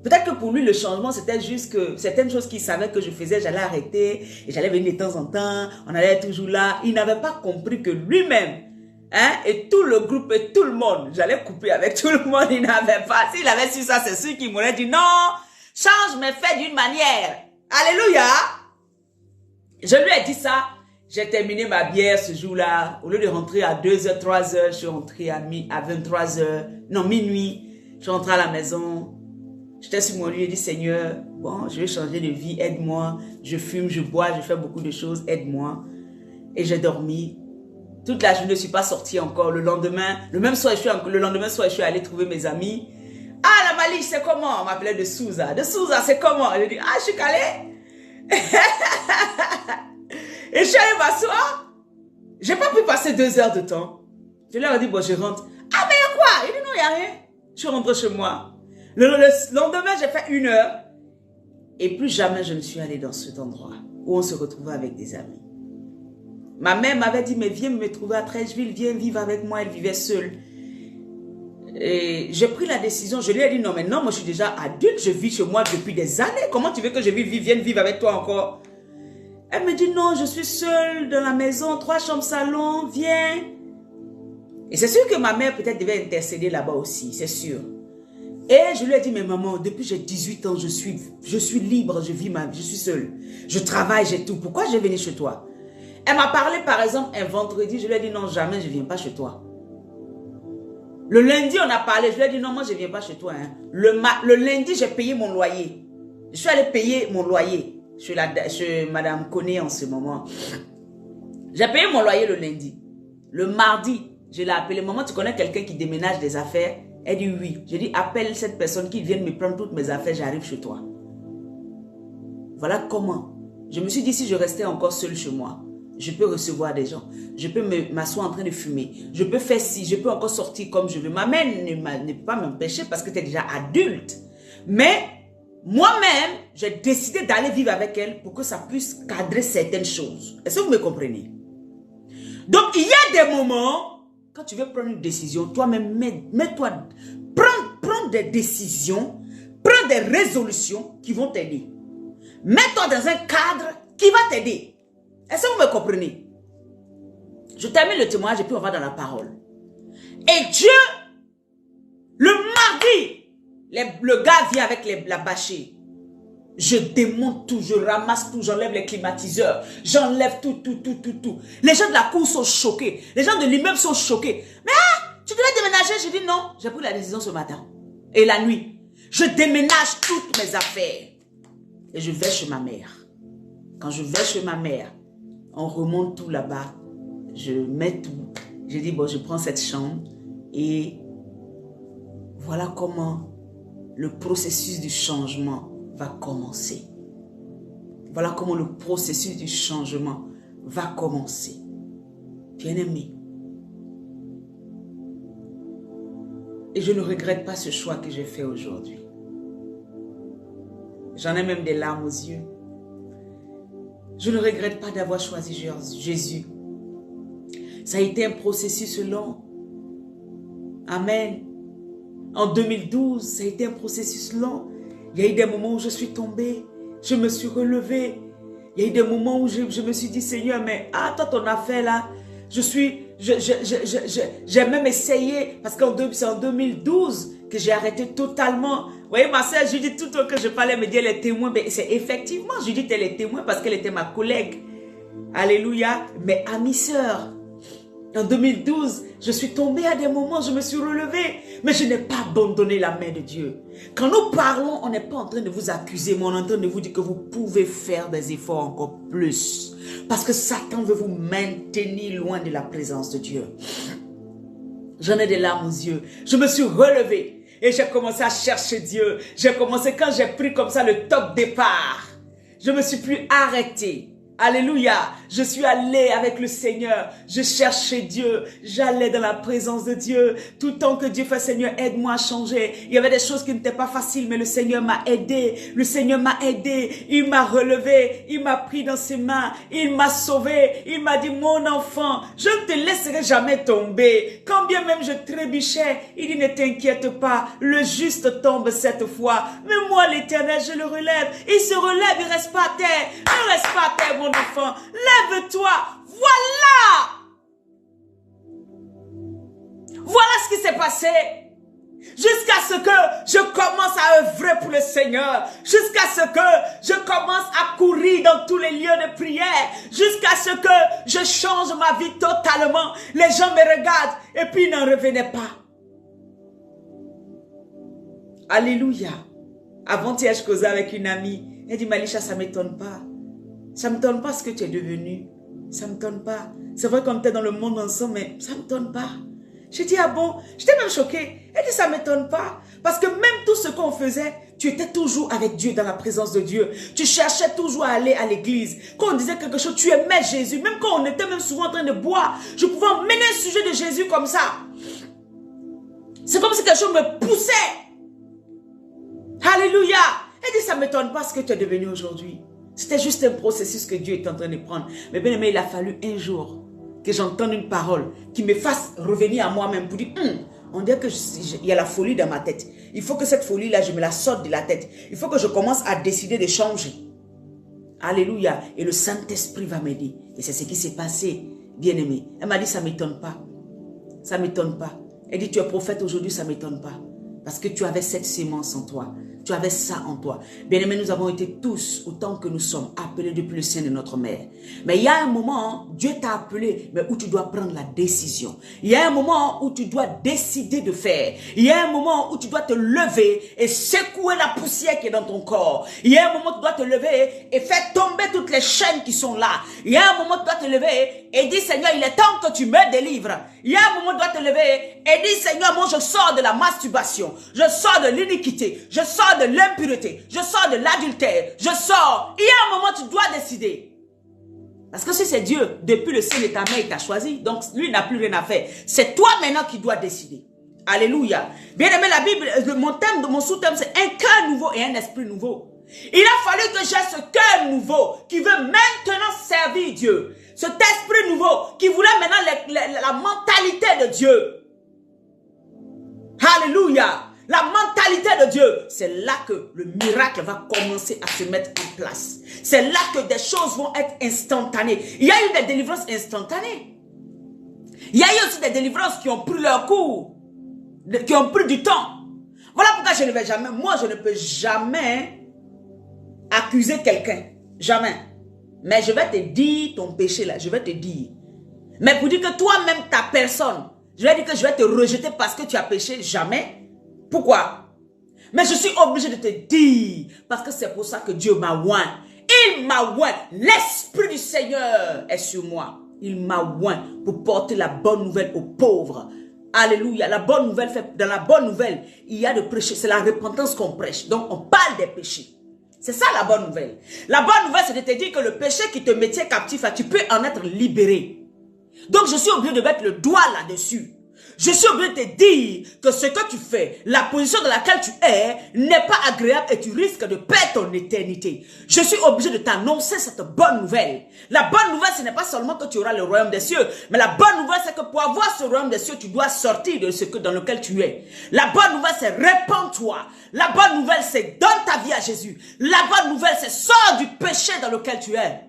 Peut-être que pour lui, le changement, c'était juste que certaines choses qu'il savait que je faisais, j'allais arrêter. Et j'allais venir de temps en temps. On allait être toujours là. Il n'avait pas compris que lui-même, et tout le groupe et tout le monde, j'allais couper avec tout le monde. Il n'avait pas. S'il avait su ça, c'est sûr qu'il m'aurait dit non. Change, mais fais d'une manière. Alléluia. Je lui ai dit ça. J'ai terminé ma bière ce jour-là. Au lieu de rentrer à 2h, 3h, je suis rentrée à 23h. Non, minuit. Je suis rentrée à la maison. J'étais sur mon lit. J'ai dit, Seigneur, bon, je vais changer de vie. Aide-moi. Je fume, je bois, je fais beaucoup de choses. Aide-moi. Et j'ai dormi. Toute la journée, je ne suis pas sortie encore. Le lendemain, le lendemain soir, je suis allée trouver mes amis. Ah, la Maliche, c'est comment? On m'appelait de Souza. De Souza, c'est comment? J'ai dit, ah, je suis calée. Et je suis allée m'asseoir. J'ai pas pu passer 2 heures de temps. Je leur ai dit, bon, je rentre. Ah, mais il y a quoi? Il dit, non, il n'y a rien. Je suis rentré chez moi. Le lendemain, j'ai fait 1 heure. Et plus jamais je ne suis allée dans cet endroit où on se retrouvait avec des amis. Ma mère m'avait dit, mais viens me trouver à Trècheville, viens vivre avec moi. Elle vivait seule. Et j'ai pris la décision, je lui ai dit, non, mais non, moi je suis déjà adulte, je vis chez moi depuis des années. Comment tu veux que je vienne vivre avec toi encore? Elle me dit, non, je suis seule dans la maison, 3 chambres salon, viens. Et c'est sûr que ma mère peut-être devait intercéder là-bas aussi, c'est sûr. Et je lui ai dit, mais maman, depuis j'ai 18 ans, je suis libre, je suis seule. Je travaille, j'ai tout. Pourquoi je vais venir chez toi? Elle m'a parlé par exemple un vendredi, je lui ai dit, non, jamais je ne viens pas chez toi. Le lundi, on a parlé, je lui ai dit, non, moi je ne viens pas chez toi. Hein. Le lundi, j'ai payé mon loyer. Je suis allée payer mon loyer chez Madame Koné en ce moment. J'ai payé mon loyer le lundi. Le mardi, je l'ai appelé, maman, tu connais quelqu'un qui déménage des affaires? Elle dit oui. J'ai dit, appelle cette personne qui vient me prendre toutes mes affaires, j'arrive chez toi. Voilà comment. Je me suis dit, si je restais encore seule chez moi, je peux recevoir des gens. Je peux m'asseoir en train de fumer. Je peux faire ci, je peux encore sortir comme je veux. Ma mère ne peut pas m'empêcher parce que tu es déjà adulte. Mais moi-même, j'ai décidé d'aller vivre avec elle pour que ça puisse cadrer certaines choses. Est-ce que vous me comprenez? Donc, il y a des moments, quand tu veux prendre une décision, toi-même, mets-toi, prends des décisions, prends des résolutions qui vont t'aider. Mets-toi dans un cadre qui va t'aider. Est-ce que vous me comprenez? Je termine le témoignage et puis on va dans la parole. Et Dieu, le mardi, le gars vient avec la bâchée. Je démonte tout, je ramasse tout, j'enlève les climatiseurs, j'enlève tout. Les gens de la cour sont choqués, les gens de l'immeuble sont choqués. Mais tu devais déménager? Je dis non, j'ai pris la décision ce matin. Et la nuit, je déménage toutes mes affaires. Et je vais chez ma mère. Quand je vais chez ma mère, on remonte tout là-bas. Je mets tout. Je dis, bon, je prends cette chambre. Et voilà comment le processus du changement va commencer. Voilà comment le processus du changement va commencer. Bien-aimé. Et je ne regrette pas ce choix que j'ai fait aujourd'hui. J'en ai même des larmes aux yeux. Je ne regrette pas d'avoir choisi Jésus. Ça a été un processus long. Amen. En 2012, ça a été un processus long. Il y a eu des moments où je suis tombée. Je me suis relevée. Il y a eu des moments où je me suis dit, Seigneur, mais toi, ton affaire là, j'ai même essayé, parce que c'est en 2012 que j'ai arrêté totalement. Vous voyez, ma soeur Judith, tout le temps que je parlais, me dit les témoins. Mais c'est effectivement, Judith, elle est témoin parce qu'elle était ma collègue. Alléluia. Mais amie sœur, en 2012, je suis tombée à des moments, je me suis relevée. Mais je n'ai pas abandonné la main de Dieu. Quand nous parlons, on n'est pas en train de vous accuser, mais on est en train de vous dire que vous pouvez faire des efforts encore plus. Parce que Satan veut vous maintenir loin de la présence de Dieu. J'en ai des larmes aux yeux. Je me suis relevée. Et j'ai commencé à chercher Dieu. J'ai commencé, quand j'ai pris comme ça le top départ, je ne me suis plus arrêtée. Alléluia. Je suis allée avec le Seigneur. Je cherchais Dieu. J'allais dans la présence de Dieu. Tout le temps que Dieu fait, Seigneur, aide-moi à changer. Il y avait des choses qui n'étaient pas faciles, mais le Seigneur m'a aidé. Le Seigneur m'a aidé. Il m'a relevé. Il m'a pris dans ses mains. Il m'a sauvé. Il m'a dit, mon enfant, je ne te laisserai jamais tomber. Quand bien même je trébuchais, il dit, ne t'inquiète pas. Le juste tombe cette fois. Mais moi, l'Éternel, je le relève. Il se relève, il ne reste pas à terre. Il ne reste pas à terre, mon enfant. Lève-toi. Voilà. Voilà ce qui s'est passé. Jusqu'à ce que je commence à œuvrer pour le Seigneur. Jusqu'à ce que je commence à courir dans tous les lieux de prière. Jusqu'à ce que je change ma vie totalement. Les gens me regardent et puis ils n'en revenaient pas. Alléluia. Avant-hier, je causais avec une amie. Elle dit, Malisha, ça ne m'étonne pas. Ça ne m'étonne pas ce que tu es devenu. Ça ne m'étonne pas. C'est vrai qu'on était dans le monde ensemble, mais ça ne m'étonne pas. J'ai dit, ah bon? J'étais même choquée. Elle dit, ça ne m'étonne pas. Parce que même tout ce qu'on faisait, tu étais toujours avec Dieu, dans la présence de Dieu. Tu cherchais toujours à aller à l'église. Quand on disait quelque chose, tu aimais Jésus. Même quand on était même souvent en train de boire, je pouvais emmener un sujet de Jésus comme ça. C'est comme si quelque chose me poussait. Alléluia. Elle dit, ça ne m'étonne pas ce que tu es devenu aujourd'hui. C'était juste un processus que Dieu est en train de prendre. Mais bien aimé, il a fallu un jour que j'entende une parole qui me fasse revenir à moi-même pour dire, on dirait qu'il y a la folie dans ma tête. Il faut que cette folie-là, je me la sorte de la tête. Il faut que je commence à décider de changer. Alléluia. Et le Saint-Esprit va m'aider. Et c'est ce qui s'est passé, bien aimé. Elle m'a dit, ça ne m'étonne pas. Ça ne m'étonne pas. Elle dit, tu es prophète aujourd'hui, ça ne m'étonne pas. Parce que tu avais cette sémence en toi. Tu avais ça en toi. Bien-aimés, nous avons été tous, autant que nous sommes, appelés depuis le sein de notre mère. Mais il y a un moment, Dieu t'a appelé, mais où tu dois prendre la décision. Il y a un moment où tu dois décider de faire. Il y a un moment où tu dois te lever et secouer la poussière qui est dans ton corps. Il y a un moment où tu dois te lever et faire tomber toutes les chaînes qui sont là. Il y a un moment où tu dois te lever et dire, Seigneur, il est temps que tu me délivres. Il y a un moment où tu dois te lever et dire, Seigneur, moi je sors de la masturbation. Je sors de l'iniquité. Je sors de l'impureté, je sors de l'adultère, je sors. Il y a un moment où tu dois décider. Parce que si c'est Dieu, depuis le sein de ta mère, il t'a choisi, donc lui n'a plus rien à faire. C'est toi maintenant qui dois décider. Alléluia. Bien aimé, la Bible, mon sous-thème, c'est un cœur nouveau et un esprit nouveau. Il a fallu que j'ai ce cœur nouveau qui veut maintenant servir Dieu. Cet esprit nouveau qui voulait maintenant la mentalité de Dieu. Alléluia. La mentalité de Dieu, c'est là que le miracle va commencer à se mettre en place. C'est là que des choses vont être instantanées. Il y a eu des délivrances instantanées. Il y a eu aussi des délivrances qui ont pris leur cours, qui ont pris du temps. Voilà pourquoi je ne vais jamais, moi je ne peux jamais accuser quelqu'un. Jamais. Mais je vais te dire ton péché là, je vais te dire. Mais pour dire que toi-même, ta personne, je vais dire que je vais te rejeter parce que tu as péché, jamais. Pourquoi? Mais je suis obligé de te dire, parce que c'est pour ça que Dieu m'a oint. Il m'a oint. L'Esprit du Seigneur est sur moi. Il m'a oint pour porter la bonne nouvelle aux pauvres. Alléluia. La bonne nouvelle, dans la bonne nouvelle, il y a de prêcher. C'est la repentance qu'on prêche. Donc on parle des péchés. C'est ça la bonne nouvelle. La bonne nouvelle, c'est de te dire que le péché qui te mettait captif, tu peux en être libéré. Donc je suis obligé de mettre le doigt là-dessus. Je suis obligé de te dire que ce que tu fais, la position dans laquelle tu es, n'est pas agréable et tu risques de perdre ton éternité. Je suis obligé de t'annoncer cette bonne nouvelle. La bonne nouvelle, ce n'est pas seulement que tu auras le royaume des cieux, mais la bonne nouvelle, c'est que pour avoir ce royaume des cieux, tu dois sortir de ce que dans lequel tu es. La bonne nouvelle, c'est répands-toi. La bonne nouvelle, c'est donne ta vie à Jésus. La bonne nouvelle, c'est sors du péché dans lequel tu es.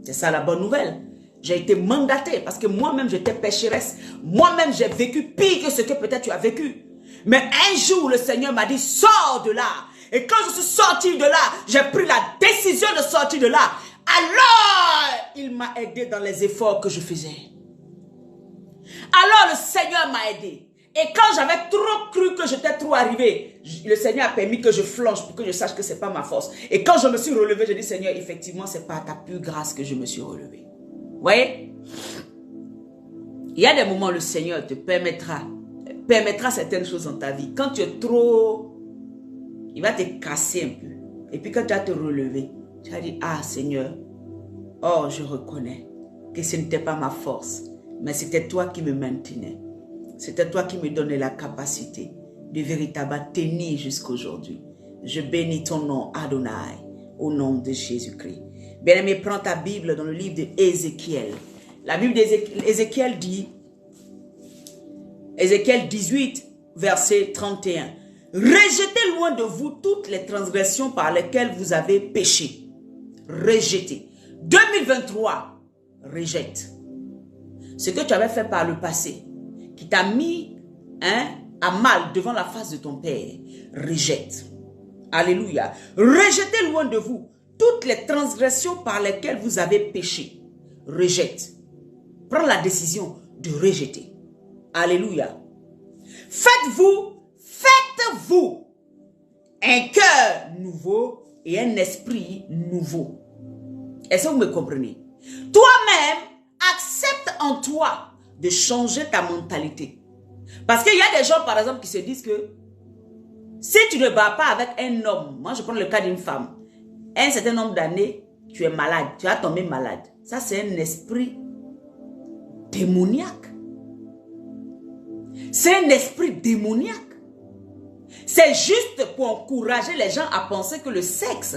C'est ça la bonne nouvelle. J'ai été mandaté parce que moi-même j'étais pécheresse. Moi-même j'ai vécu pire que ce que peut-être tu as vécu. Mais un jour le Seigneur m'a dit sors de là. Et quand je suis sorti de là, j'ai pris la décision de sortir de là. Alors il m'a aidé dans les efforts que je faisais. Alors le Seigneur m'a aidé. Et quand j'avais trop cru que j'étais trop arrivé, le Seigneur a permis que je flanche pour que je sache que ce n'est pas ma force. Et quand je me suis relevé, j'ai dit Seigneur, effectivement, ce n'est pas à ta plus grâce que je me suis relevé. Vous voyez? Il y a des moments où le Seigneur te permettra certaines choses dans ta vie. Quand tu es trop, il va te casser un peu. Et puis quand tu vas te relever, tu vas dire, ah Seigneur, oh je reconnais que ce n'était pas ma force, mais c'était toi qui me maintenais. C'était toi qui me donnais la capacité de véritablement tenir jusqu'aujourd'hui. Je bénis ton nom, Adonai, au nom de Jésus-Christ. Bien-aimé, prends ta Bible dans le livre d'Ézéchiel. La Bible d'Ézéchiel dit, Ézéchiel 18, verset 31. Rejetez loin de vous toutes les transgressions par lesquelles vous avez péché. Rejetez. 2023, rejette. Ce que tu avais fait par le passé, qui t'a mis à mal devant la face de ton Père, rejette. Alléluia. Rejetez loin de vous toutes les transgressions par lesquelles vous avez péché. Rejette. Prends la décision de rejeter. Alléluia. Faites-vous un cœur nouveau et un esprit nouveau. Est-ce que vous me comprenez? Toi-même, accepte en toi de changer ta mentalité. Parce qu'il y a des gens, par exemple, qui se disent que si tu ne vas pas avec un homme, moi je prends le cas d'une femme, un certain nombre d'années, tu es malade, tu as tombé malade. Ça, c'est un esprit démoniaque. C'est un esprit démoniaque. C'est juste pour encourager les gens à penser que le sexe,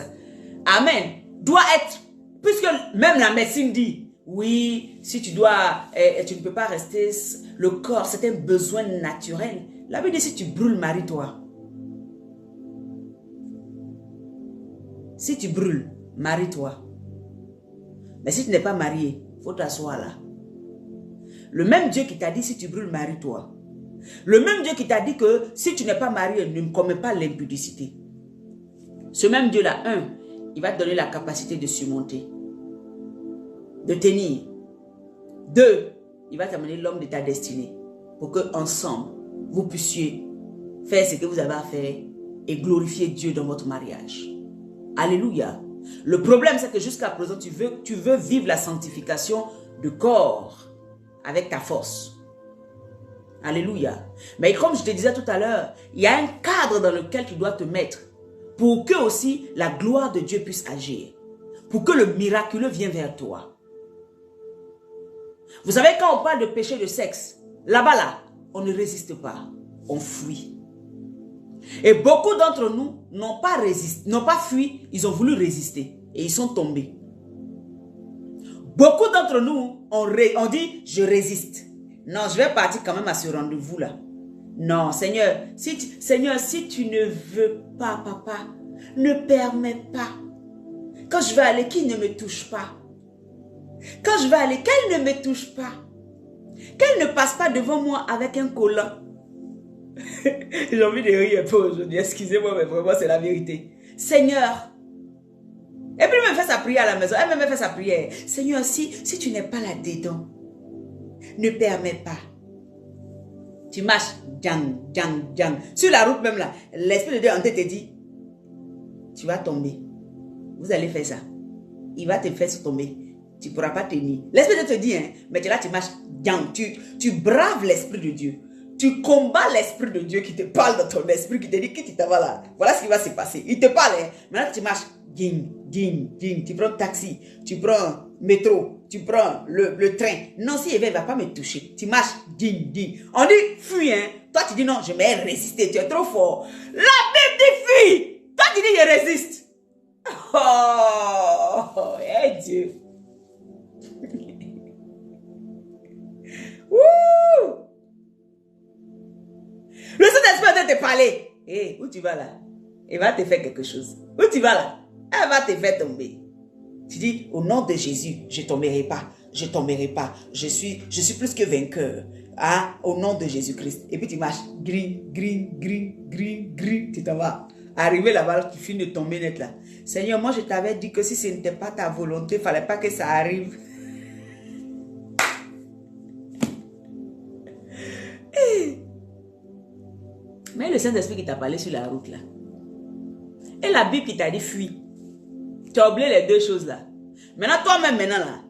amen, doit être, puisque même la médecine dit, oui, si tu dois, tu ne peux pas rester, le corps, c'est un besoin naturel. La Bible dit, si tu brûles, marie-toi. Si tu brûles, marie-toi. Mais si tu n'es pas marié, il faut t'asseoir là. Le même Dieu qui t'a dit, si tu brûles, marie-toi. Le même Dieu qui t'a dit que si tu n'es pas marié, ne commets pas l'impudicité. Ce même Dieu-là, il va te donner la capacité de surmonter, de tenir. 2, il va t'amener l'homme de ta destinée pour que ensemble, vous puissiez faire ce que vous avez à faire et glorifier Dieu dans votre mariage. Alléluia. Le problème, c'est que jusqu'à présent, tu veux vivre la sanctification du corps avec ta force. Alléluia. Mais comme je te disais tout à l'heure, il y a un cadre dans lequel tu dois te mettre pour que aussi la gloire de Dieu puisse agir. Pour que le miraculeux vienne vers toi. Vous savez, quand on parle de péché de sexe, là-bas, là, on ne résiste pas. On fuit. Et beaucoup d'entre nous n'ont pas fui, ils ont voulu résister. Et ils sont tombés. Beaucoup d'entre nous, on dit, je résiste. Non, je vais partir quand même à ce rendez-vous là. Non, Seigneur, si tu ne veux pas, papa, ne permets pas. Quand je vais aller, qu'il ne me touche pas. Quand je vais aller, qu'elle ne me touche pas. Qu'elle ne passe pas devant moi avec un collant. J'ai envie de rire un peu aujourd'hui, excusez-moi, mais vraiment c'est la vérité. Seigneur. Et puis elle me fait sa prière à la maison, elle me fait sa prière. Seigneur, si tu n'es pas là-dedans, ne permets pas. Tu marches, djang, djang, djang. Sur la route même là, l'esprit de Dieu en tête te dit, tu vas tomber. Vous allez faire ça. Il va te faire tomber. Tu ne pourras pas tenir. L'esprit de Dieu te dit, hein, mais là tu marches, djang. Tu braves l'esprit de Dieu. Tu combats l'esprit de Dieu qui te parle dans ton esprit, qui te dit que tu t'en vas là. Voilà ce qui va se passer. Il te parle, hein. Maintenant tu marches, ding, ding, ding. Tu prends taxi, tu prends métro, tu prends le train. Non, si il ne va pas me toucher. Tu marches, ding, ding. On dit fuis, hein. Toi tu dis non, je vais résister, tu es trop fort. La Bible dit fuis. Toi tu dis je résiste. Oh, hey Dieu. Wouh! Le Saint-Esprit va te parler. Hey, où tu vas là? Il va te faire quelque chose. Où tu vas là? Elle va te faire tomber. Tu dis, au nom de Jésus, je ne tomberai pas. Je ne tomberai pas. Je suis plus que vainqueur. Ah, au nom de Jésus-Christ. Et puis tu marches. Gris, gris, gris, gris, gris. Tu t'en vas. Arrivé là-bas, tu finis de tomber net là. Seigneur, moi je t'avais dit que si ce n'était pas ta volonté, il ne fallait pas que ça arrive. Mais le Saint-Esprit qui t'a parlé sur la route là. Et la Bible qui t'a dit fuis. Tu as oublié les deux choses là. Maintenant, toi-même maintenant là.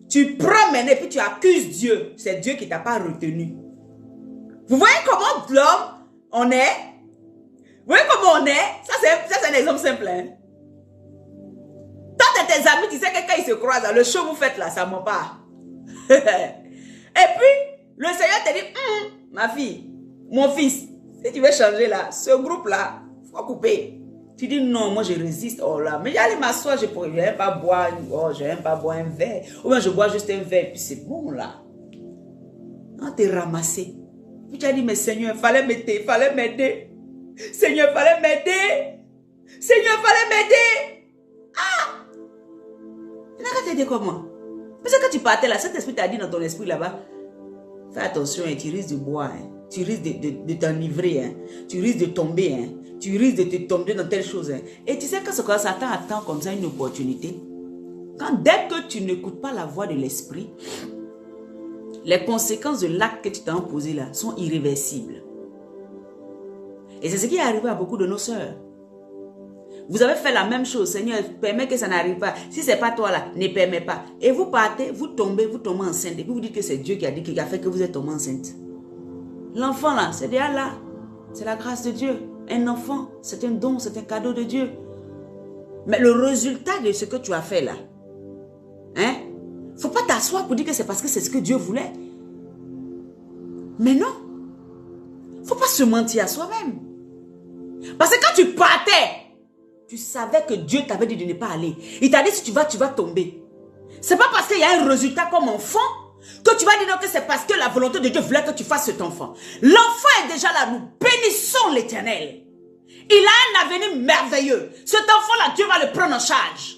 Tu prends maintenant et puis tu accuses Dieu. C'est Dieu qui t'a pas retenu. Vous voyez comment l'homme on est? Vous voyez comment on est? Ça c'est un exemple simple. Hein? Toi et tes amis, tu sais que quand ils se croisent là, le show vous faites là, ça ne ment pas. Et puis, le Seigneur te dit, ma fille, mon fils, si tu veux changer là, ce groupe-là, il faut couper. Tu dis non, moi je résiste. Oh là, mais j'allais m'asseoir, je n'aime pas boire, un verre. Ou bien je bois juste un verre, puis c'est bon là. On t'est ramassé. Puis tu as dit, mais Seigneur, il fallait m'aider, Seigneur, il fallait m'aider. Seigneur, il fallait m'aider. Ah! Tu n'as qu'à t'aider comment? Parce que quand tu partais là, cet esprit t'a dit dans ton esprit là-bas, fais attention, hein, tu risques de boire. Hein. Tu risques de t'enivrer, hein. Tu risques de tomber, hein. Tu risques de te tomber dans telle chose. Hein. Et tu sais quand Satan attend comme ça une opportunité, dès que tu n'écoutes pas la voix de l'esprit, les conséquences de l'acte que tu t'as imposé là sont irréversibles. Et c'est ce qui est arrivé à beaucoup de nos sœurs. Vous avez fait la même chose. Seigneur, permets que ça n'arrive pas. Si ce n'est pas toi là, ne permets pas. Et vous partez, vous tombez enceinte. Et puis vous dites que c'est Dieu qui a fait que vous êtes tombé enceinte. L'enfant là, c'est déjà là. C'est la grâce de Dieu. Un enfant, c'est un don, c'est un cadeau de Dieu. Mais le résultat de ce que tu as fait là, hein, faut pas t'asseoir pour dire que c'est parce que c'est ce que Dieu voulait. Mais non. Faut pas se mentir à soi-même. Parce que quand tu partais, tu savais que Dieu t'avait dit de ne pas aller. Il t'a dit si tu vas tomber. C'est pas parce qu'il y a un résultat comme enfant que tu vas dire que c'est parce que la volonté de Dieu voulait que tu fasses cet enfant. L'enfant est déjà là. Nous bénissons l'Éternel. Il a un avenir merveilleux. Cet enfant-là, Dieu va le prendre en charge.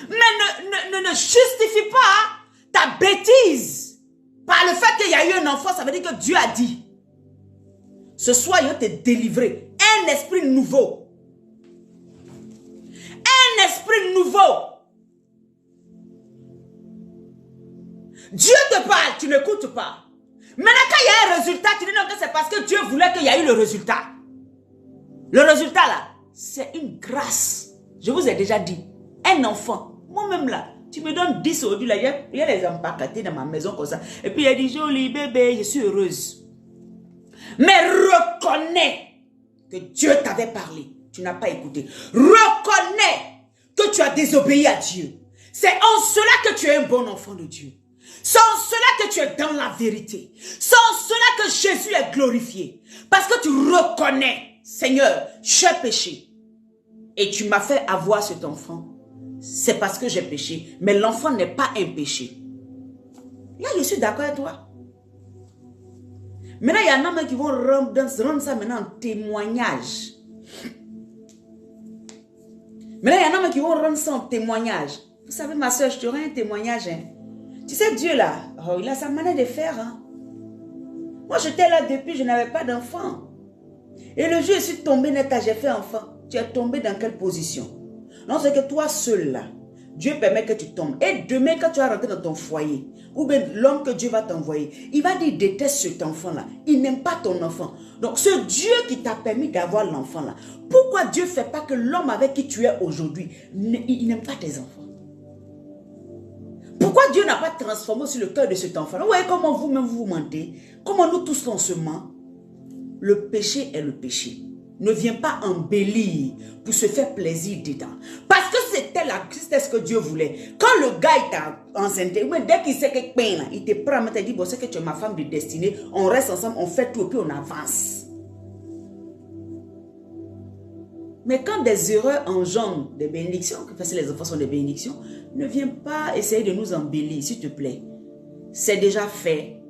Mais ne justifie pas ta bêtise par le fait qu'il y a eu un enfant. Ça veut dire que Dieu a dit. Ce soir, il va te délivrer. Un esprit nouveau. Un esprit nouveau. Dieu te parle, tu n'écoutes pas. Maintenant, quand il y a un résultat, tu dis non que c'est parce que Dieu voulait qu'il y ait eu le résultat. Le résultat là, c'est une grâce. Je vous ai déjà dit, un enfant, moi-même là, tu me donnes 10 aujourd'hui là, il y a les empaquetés dans ma maison comme ça. Et puis il y a des jolis bébés, je suis heureuse. Mais reconnais que Dieu t'avait parlé, tu n'as pas écouté. Reconnais que tu as désobéi à Dieu. C'est en cela que tu es un bon enfant de Dieu. C'est en cela que tu es dans la vérité. C'est en cela que Jésus est glorifié. Parce que tu reconnais, Seigneur, j'ai péché. Et tu m'as fait avoir cet enfant. C'est parce que j'ai péché. Mais l'enfant n'est pas un péché. Là, je suis d'accord avec toi. Maintenant, il y en a qui vont rendre ça maintenant en témoignage. Maintenant, il y en a qui vont rendre ça en témoignage. Vous savez, ma soeur, je te rends un témoignage. Hein. Tu sais, Dieu là, oh, il a sa manière de faire. Hein. Moi, j'étais là depuis, je n'avais pas d'enfant. Et le jour où je suis tombée net, j'ai fait enfant. Tu es tombé dans quelle position? Non, c'est que toi seul là, Dieu permet que tu tombes. Et demain, quand tu vas rentrer dans ton foyer, ou bien l'homme que Dieu va t'envoyer, il va dire, il déteste cet enfant-là. Il n'aime pas ton enfant. Donc, ce Dieu qui t'a permis d'avoir l'enfant-là, pourquoi Dieu ne fait pas que l'homme avec qui tu es aujourd'hui, il n'aime pas tes enfants? Pourquoi Dieu n'a pas transformé sur le cœur de cet enfant-là? Vous voyez comment vous-même vous mentez? Comment nous tous on se ment? Le péché est le péché. Ne viens pas embellir pour se faire plaisir dedans. Parce que c'était ce que Dieu voulait. Quand le gars t'a enceinte, dès qu'il sait que peine, il te prend, il te dit, bon, c'est que tu es ma femme de destinée, on reste ensemble, on fait tout et puis on avance. Mais quand des erreurs engendrent des bénédictions, parce que les enfants sont des bénédictions, ne viens pas essayer de nous embellir, s'il te plaît. C'est déjà fait.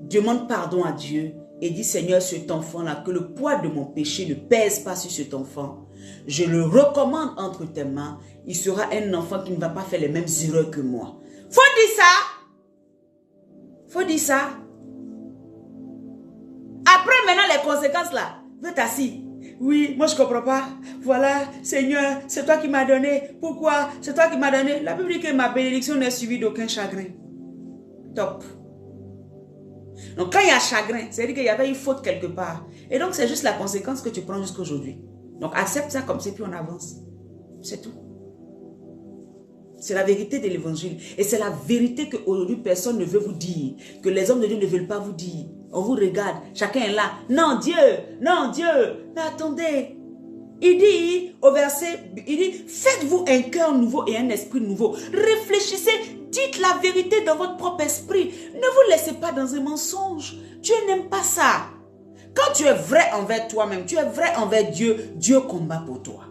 Demande pardon à Dieu et dis, Seigneur, cet enfant-là, que le poids de mon péché ne pèse pas sur cet enfant. Je le recommande entre tes mains. Il sera un enfant qui ne va pas faire les mêmes erreurs que moi. Faut dire ça. Faut dire ça. Après, maintenant, les conséquences là, vous êtes assis. Oui, moi je ne comprends pas. Voilà, Seigneur, c'est toi qui m'as donné. Pourquoi? C'est toi qui m'as donné. La Bible dit que ma bénédiction n'est suivie d'aucun chagrin. Top. Donc quand il y a chagrin, c'est-à-dire qu'il y avait une faute quelque part. Et donc c'est juste la conséquence que tu prends jusqu'à aujourd'hui. Donc accepte ça comme ça puis on avance. C'est tout. C'est la vérité de l'évangile. Et c'est la vérité qu'aujourd'hui personne ne veut vous dire. Que les hommes de Dieu ne veulent pas vous dire. On vous regarde, chacun est là. Non Dieu, non Dieu. Mais attendez. Il dit au verset, il dit, faites-vous un cœur nouveau et un esprit nouveau. Réfléchissez, dites la vérité dans votre propre esprit. Ne vous laissez pas dans un mensonge. Dieu n'aime pas ça. Quand tu es vrai envers toi-même, tu es vrai envers Dieu, Dieu combat pour toi.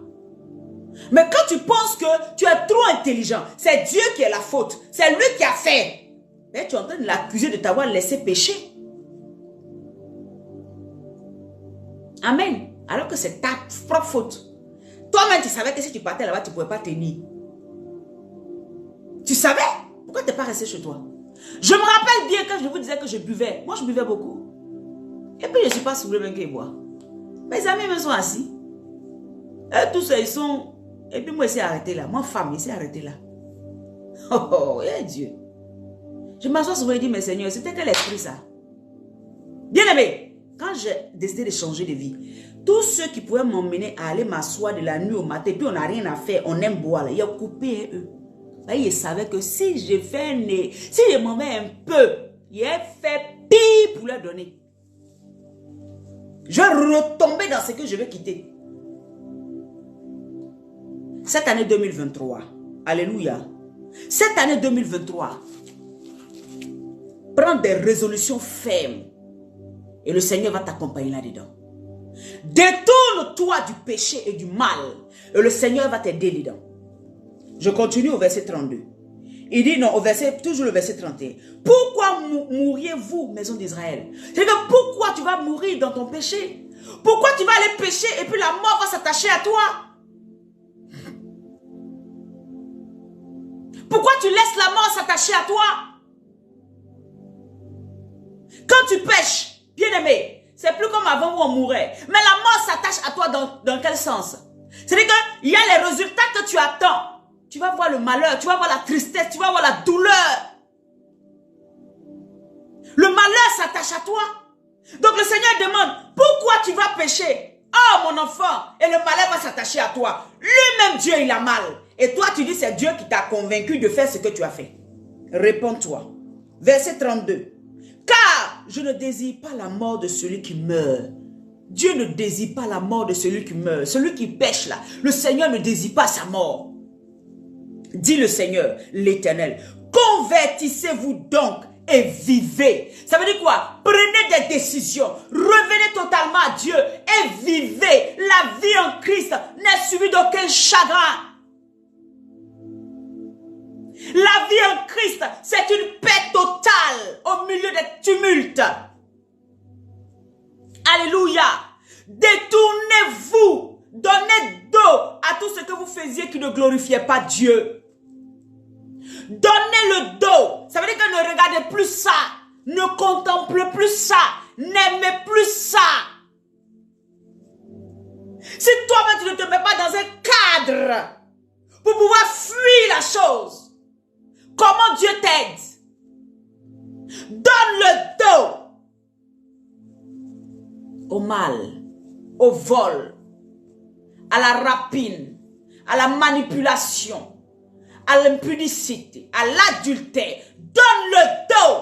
Mais quand tu penses que tu es trop intelligent, c'est Dieu qui est la faute, c'est lui qui a fait, et tu es en train de l'accuser de t'avoir laissé pécher. Amen. Alors que c'est ta propre faute. Toi-même, tu savais que si tu partais là-bas, tu ne pouvais pas tenir. Tu savais? Pourquoi tu n'es pas resté chez toi? Je me rappelle bien quand je vous disais que je buvais. Moi, je buvais beaucoup. Et puis, je ne suis pas souvent même qu'ils boivent. Mes amis me sont assis. Et tous ils sont... Et puis, moi, je suis arrêté là. Moi, femme, je suis arrêté là. Oh, oh, eh Dieu. Je m'assois souvent et dis, mais Seigneur, c'était quel esprit ça? Bien-aimé, quand j'ai décidé de changer de vie, tous ceux qui pouvaient m'emmener à aller m'asseoir de la nuit au matin, puis on n'a rien à faire, on aime boire, là, ils ont coupé eux. Là, ils savaient que si je fais un nez, si je m'en mets un peu, il a fait pire pour leur donner. Je vais retomber dans ce que je vais quitter. Cette année 2023, alléluia, cette année 2023, prends des résolutions fermes et le Seigneur va t'accompagner là-dedans. Détourne-toi du péché et du mal et le Seigneur va t'aider dedans. Je continue au verset 32. Il dit non, toujours le verset 31. Pourquoi mourriez-vous, maison d'Israël? C'est que pourquoi tu vas mourir dans ton péché? Pourquoi tu vas aller pécher et puis la mort va s'attacher à toi? Pourquoi tu laisses la mort s'attacher à toi? Quand tu pêches, bien-aimé, c'est plus comme avant où on mourait. Mais la mort s'attache à toi dans quel sens? C'est-à-dire qu'il y a les résultats que tu attends. Tu vas voir le malheur, tu vas voir la tristesse, tu vas voir la douleur. Le malheur s'attache à toi. Donc le Seigneur demande, pourquoi tu vas pécher? Oh mon enfant, et le malheur va s'attacher à toi. Lui-même Dieu, il a mal. Et toi tu dis, c'est Dieu qui t'a convaincu de faire ce que tu as fait. Réponds-toi. Verset 32. Car je ne désire pas la mort de celui qui meurt. Dieu ne désire pas la mort de celui qui meurt. Celui qui pêche là, le Seigneur ne désire pas sa mort. Dit le Seigneur, l'Éternel. Convertissez-vous donc et vivez. Ça veut dire quoi? Prenez des décisions. Revenez totalement à Dieu et vivez. La vie en Christ n'est suivie d'aucun chagrin. La vie en Christ, c'est une paix totale au milieu des tumultes. Alléluia. Détournez-vous. Donnez dos à tout ce que vous faisiez qui ne glorifiait pas Dieu. Donnez le dos. Ça veut dire que ne regardez plus ça. Ne contemplez plus ça. N'aimez plus ça. Si toi-même tu ne te mets pas dans un cadre pour pouvoir fuir la chose, comment Dieu t'aide? Donne le dos au mal, au vol, à la rapine, à la manipulation, à l'impudicité, à l'adultère. Donne le dos.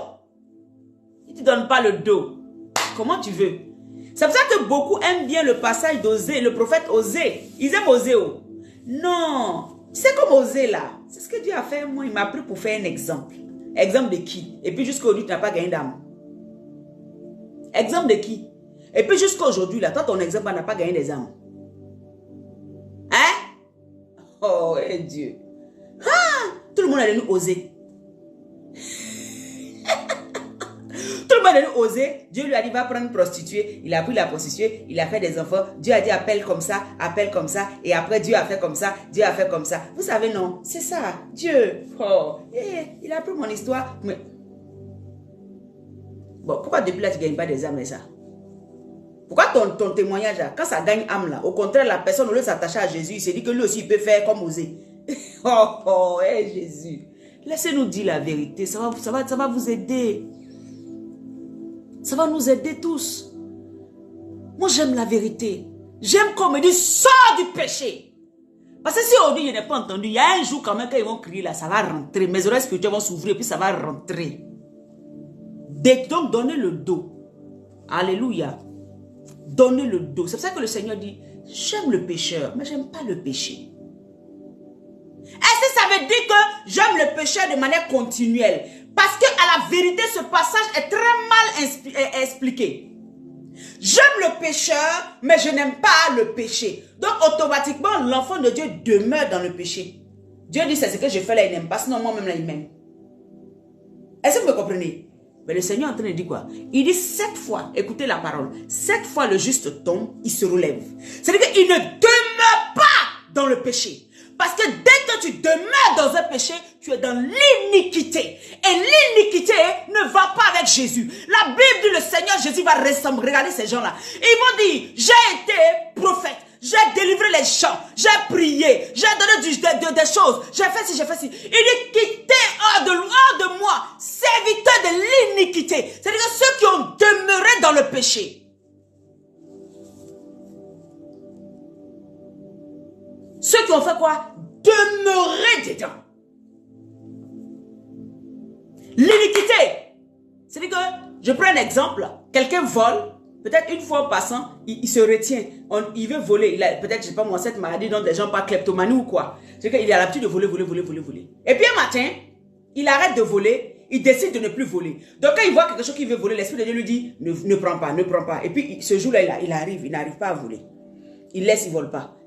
Si tu ne donnes pas le dos, comment tu veux? C'est pour ça que beaucoup aiment bien le passage d'Osée, le prophète Osée. Ils aiment Osée. Oh. Non. C'est comme Osée là. C'est ce que Dieu a fait. Moi, il m'a pris pour faire un exemple. Exemple de qui? Et puis jusqu'à aujourd'hui, tu n'as pas gagné d'âme. Exemple de qui? Et puis jusqu'à aujourd'hui, là, toi, ton exemple n'a pas gagné des âmes. Hein? Oh, et Dieu. Ah, tout le monde a donné Osée. Tout le monde a donné Osée. Dieu lui a dit, va prendre une prostituée. Il a pris la prostituée. Il a fait des enfants. Dieu a dit, appelle comme ça. Et après, Dieu a fait comme ça. Dieu a fait comme ça. Vous savez, non. C'est ça. Dieu. Oh. Il a pris mon histoire. Mais... Bon, pourquoi depuis là, tu ne gagnes pas des âmes et ça? Pourquoi ton témoignage, là, quand ça gagne âme, là, au contraire, la personne, au lieu de s'attacher à Jésus, il s'est dit que lui aussi, il peut faire comme Osée. Oh, hey, Jésus. Laissez-nous dire la vérité. Ça va vous aider. Ça va nous aider tous. Moi, j'aime la vérité. J'aime qu'on me dise, sors du péché. Parce que si aujourd'hui, je n'ai pas entendu, il y a un jour quand même, quand ils vont crier là, ça va rentrer. Mes oreilles spirituelles vont s'ouvrir, puis ça va rentrer. Donc, donnez le dos. Alléluia. Donnez le dos. C'est pour ça que le Seigneur dit, j'aime le pécheur, mais j'aime pas le péché. Est-ce que ça veut dire que j'aime le pécheur de manière continuelle? Parce que à la vérité, ce passage est très mal expliqué. J'aime le pécheur, mais je n'aime pas le péché. Donc automatiquement, l'enfant de Dieu demeure dans le péché. Dieu dit, c'est ce que je fais là, il n'aime pas, sinon moi-même là, il m'aime. Est-ce que vous me comprenez? Mais le Seigneur est en train de dire quoi? Il dit 7 fois, écoutez la parole, 7 fois le juste tombe, il se relève. C'est-à-dire qu'il ne demeure pas dans le péché. Parce que dès que tu demeures dans un péché, tu es dans l'iniquité. Et l'iniquité ne va pas avec Jésus. La Bible dit le Seigneur Jésus va ressembler. Regardez ces gens-là. Ils vont dire, j'ai été prophète. J'ai délivré les gens. J'ai prié. J'ai donné des choses. J'ai fait ci, j'ai fait ci. Il dit, quittez hors de moi, serviteurs de l'iniquité. C'est-à-dire ceux qui ont demeuré dans le péché. Ceux qui ont fait quoi? Demeurer dedans. L'iniquité. C'est-à-dire que, je prends un exemple, quelqu'un vole, peut-être une fois en passant, il se retient, il veut voler, peut-être, je sais pas moi, cette maladie dont les gens parlent kleptomanie ou quoi. C'est-à-dire qu'il a l'habitude de voler. Et puis un matin, il arrête de voler, il décide de ne plus voler. Donc quand il voit quelque chose qu'il veut voler, l'Esprit de Dieu lui dit, ne prends pas. Et puis ce jour-là, il n'arrive pas à voler. Il laisse, il vole pas.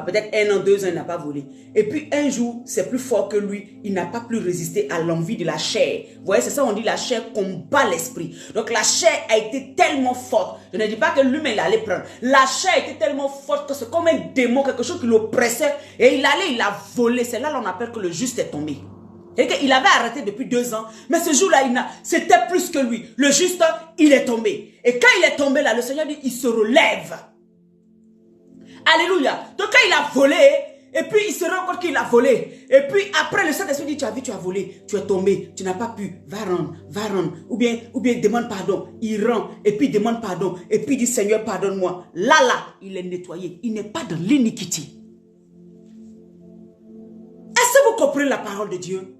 Peut-être 1 an, 2 ans, il n'a pas volé. Et puis un jour, c'est plus fort que lui. Il n'a pas pu résister à l'envie de la chair. Vous voyez, c'est ça, on dit la chair combat l'esprit. Donc la chair a été tellement forte. Je ne dis pas que lui-même, il allait prendre. La chair a été tellement forte que c'est comme un démon, quelque chose qui l'oppressait. Et il a volé. C'est là qu'on appelle que le juste est tombé. Et qu'il avait arrêté depuis 2 ans. Mais ce jour-là, c'était plus que lui. Le juste, il est tombé. Et quand il est tombé là, le Seigneur dit, il se relève. Alléluia. Donc quand il a volé, et puis il se rend compte qu'il a volé. Et puis après le Saint-Esprit dit, tu as vu, tu as volé, tu es tombé, tu n'as pas pu, va rendre. Ou bien demande pardon. Il rend, et puis demande pardon. Et puis dit, Seigneur, pardonne-moi. Là, il est nettoyé. Il n'est pas dans l'iniquité. Est-ce que vous comprenez la parole de Dieu?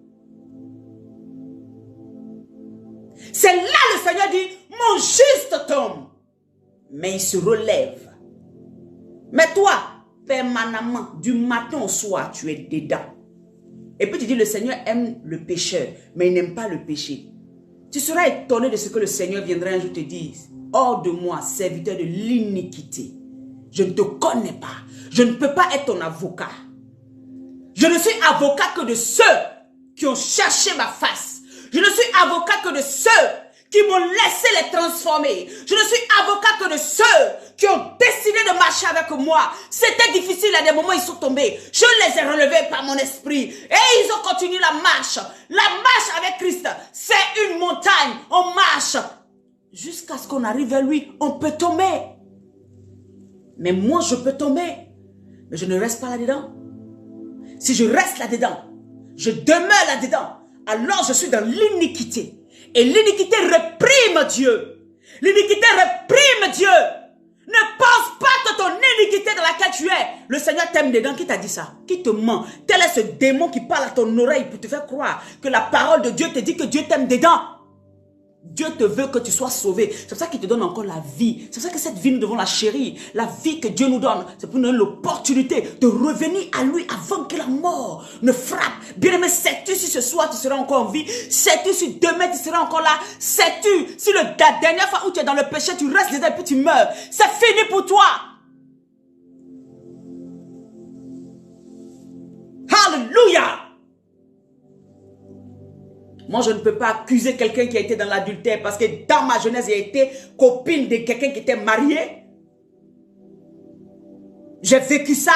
C'est là le Seigneur dit, mon juste tombe. Mais il se relève. Mais toi, permanemment, du matin au soir, tu es dedans. Et puis tu dis, le Seigneur aime le pécheur, mais il n'aime pas le péché. Tu seras étonné de ce que le Seigneur viendra un jour te dire. Hors de moi, serviteur de l'iniquité. Je ne te connais pas. Je ne peux pas être ton avocat. Je ne suis avocat que de ceux qui ont cherché ma face. Je ne suis avocat que de ceux qui m'ont laissé les transformer. Je ne suis avocat que de ceux qui ont décidé de marcher avec moi. C'était difficile à des moments, ils sont tombés. Je les ai relevés par mon esprit. Et ils ont continué la marche. La marche avec Christ, c'est une montagne. On marche. Jusqu'à ce qu'on arrive vers lui, on peut tomber. Mais moi, je peux tomber. Mais je ne reste pas là-dedans. Si je reste là-dedans, je demeure là-dedans, alors je suis dans l'iniquité. Et l'iniquité réprime Dieu. L'iniquité réprime Dieu. Ne pense pas que ton iniquité dans laquelle tu es, le Seigneur t'aime dedans. Qui t'a dit ça? Qui te ment? Tel est ce démon qui parle à ton oreille pour te faire croire que la parole de Dieu te dit que Dieu t'aime dedans. Dieu te veut que tu sois sauvé. C'est pour ça qu'il te donne encore la vie. C'est pour ça que cette vie, nous devons la chérir. La vie que Dieu nous donne, c'est pour nous donner l'opportunité de revenir à lui avant que la mort ne frappe. Bien-aimé, sais-tu si ce soir tu seras encore en vie? Sais-tu si demain tu seras encore là? Sais-tu si la dernière fois où tu es dans le péché, tu restes dedans et puis tu meurs? C'est fini pour toi. Alléluia! Moi, je ne peux pas accuser quelqu'un qui a été dans l'adultère parce que dans ma jeunesse, j'ai été copine de quelqu'un qui était marié. J'ai vécu ça.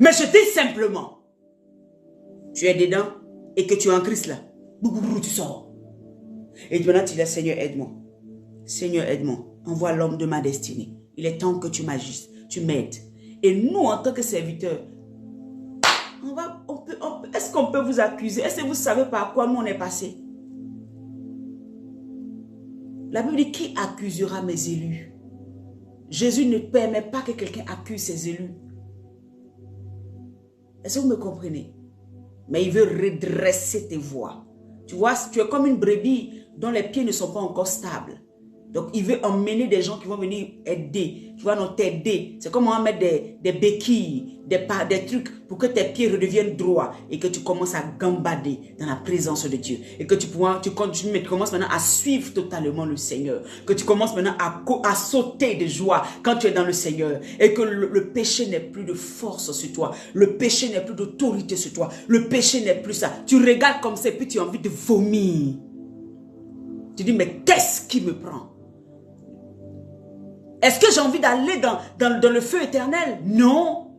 Mais je dis simplement, tu es dedans et que tu es en Christ là. Tu sors. Et maintenant, tu dis, Seigneur, aide-moi. Seigneur, aide-moi. Envoie l'homme de ma destinée. Il est temps que tu m'agisses. Tu m'aides. Et nous, en tant que serviteurs, est-ce qu'on peut vous accuser? Est-ce que vous savez par quoi nous on est passé? La Bible dit, qui accusera mes élus? Jésus ne permet pas que quelqu'un accuse ses élus. Est-ce que vous me comprenez? Mais il veut redresser tes voies. Tu vois, tu es comme une brebis dont les pieds ne sont pas encore stables. Donc, il veut emmener des gens qui vont venir aider. Tu vois, non, t'aider. C'est comme on va mettre des béquilles, des trucs pour que tes pieds redeviennent droits et que tu commences à gambader dans la présence de Dieu. Et que tu commences maintenant à suivre totalement le Seigneur. Que tu commences maintenant à sauter de joie quand tu es dans le Seigneur. Et que le péché n'est plus de force sur toi. Le péché n'est plus d'autorité sur toi. Le péché n'est plus ça. Tu regardes comme ça et puis tu as envie de vomir. Tu dis, mais qu'est-ce qui me prend? Est-ce que j'ai envie d'aller dans le feu éternel? Non.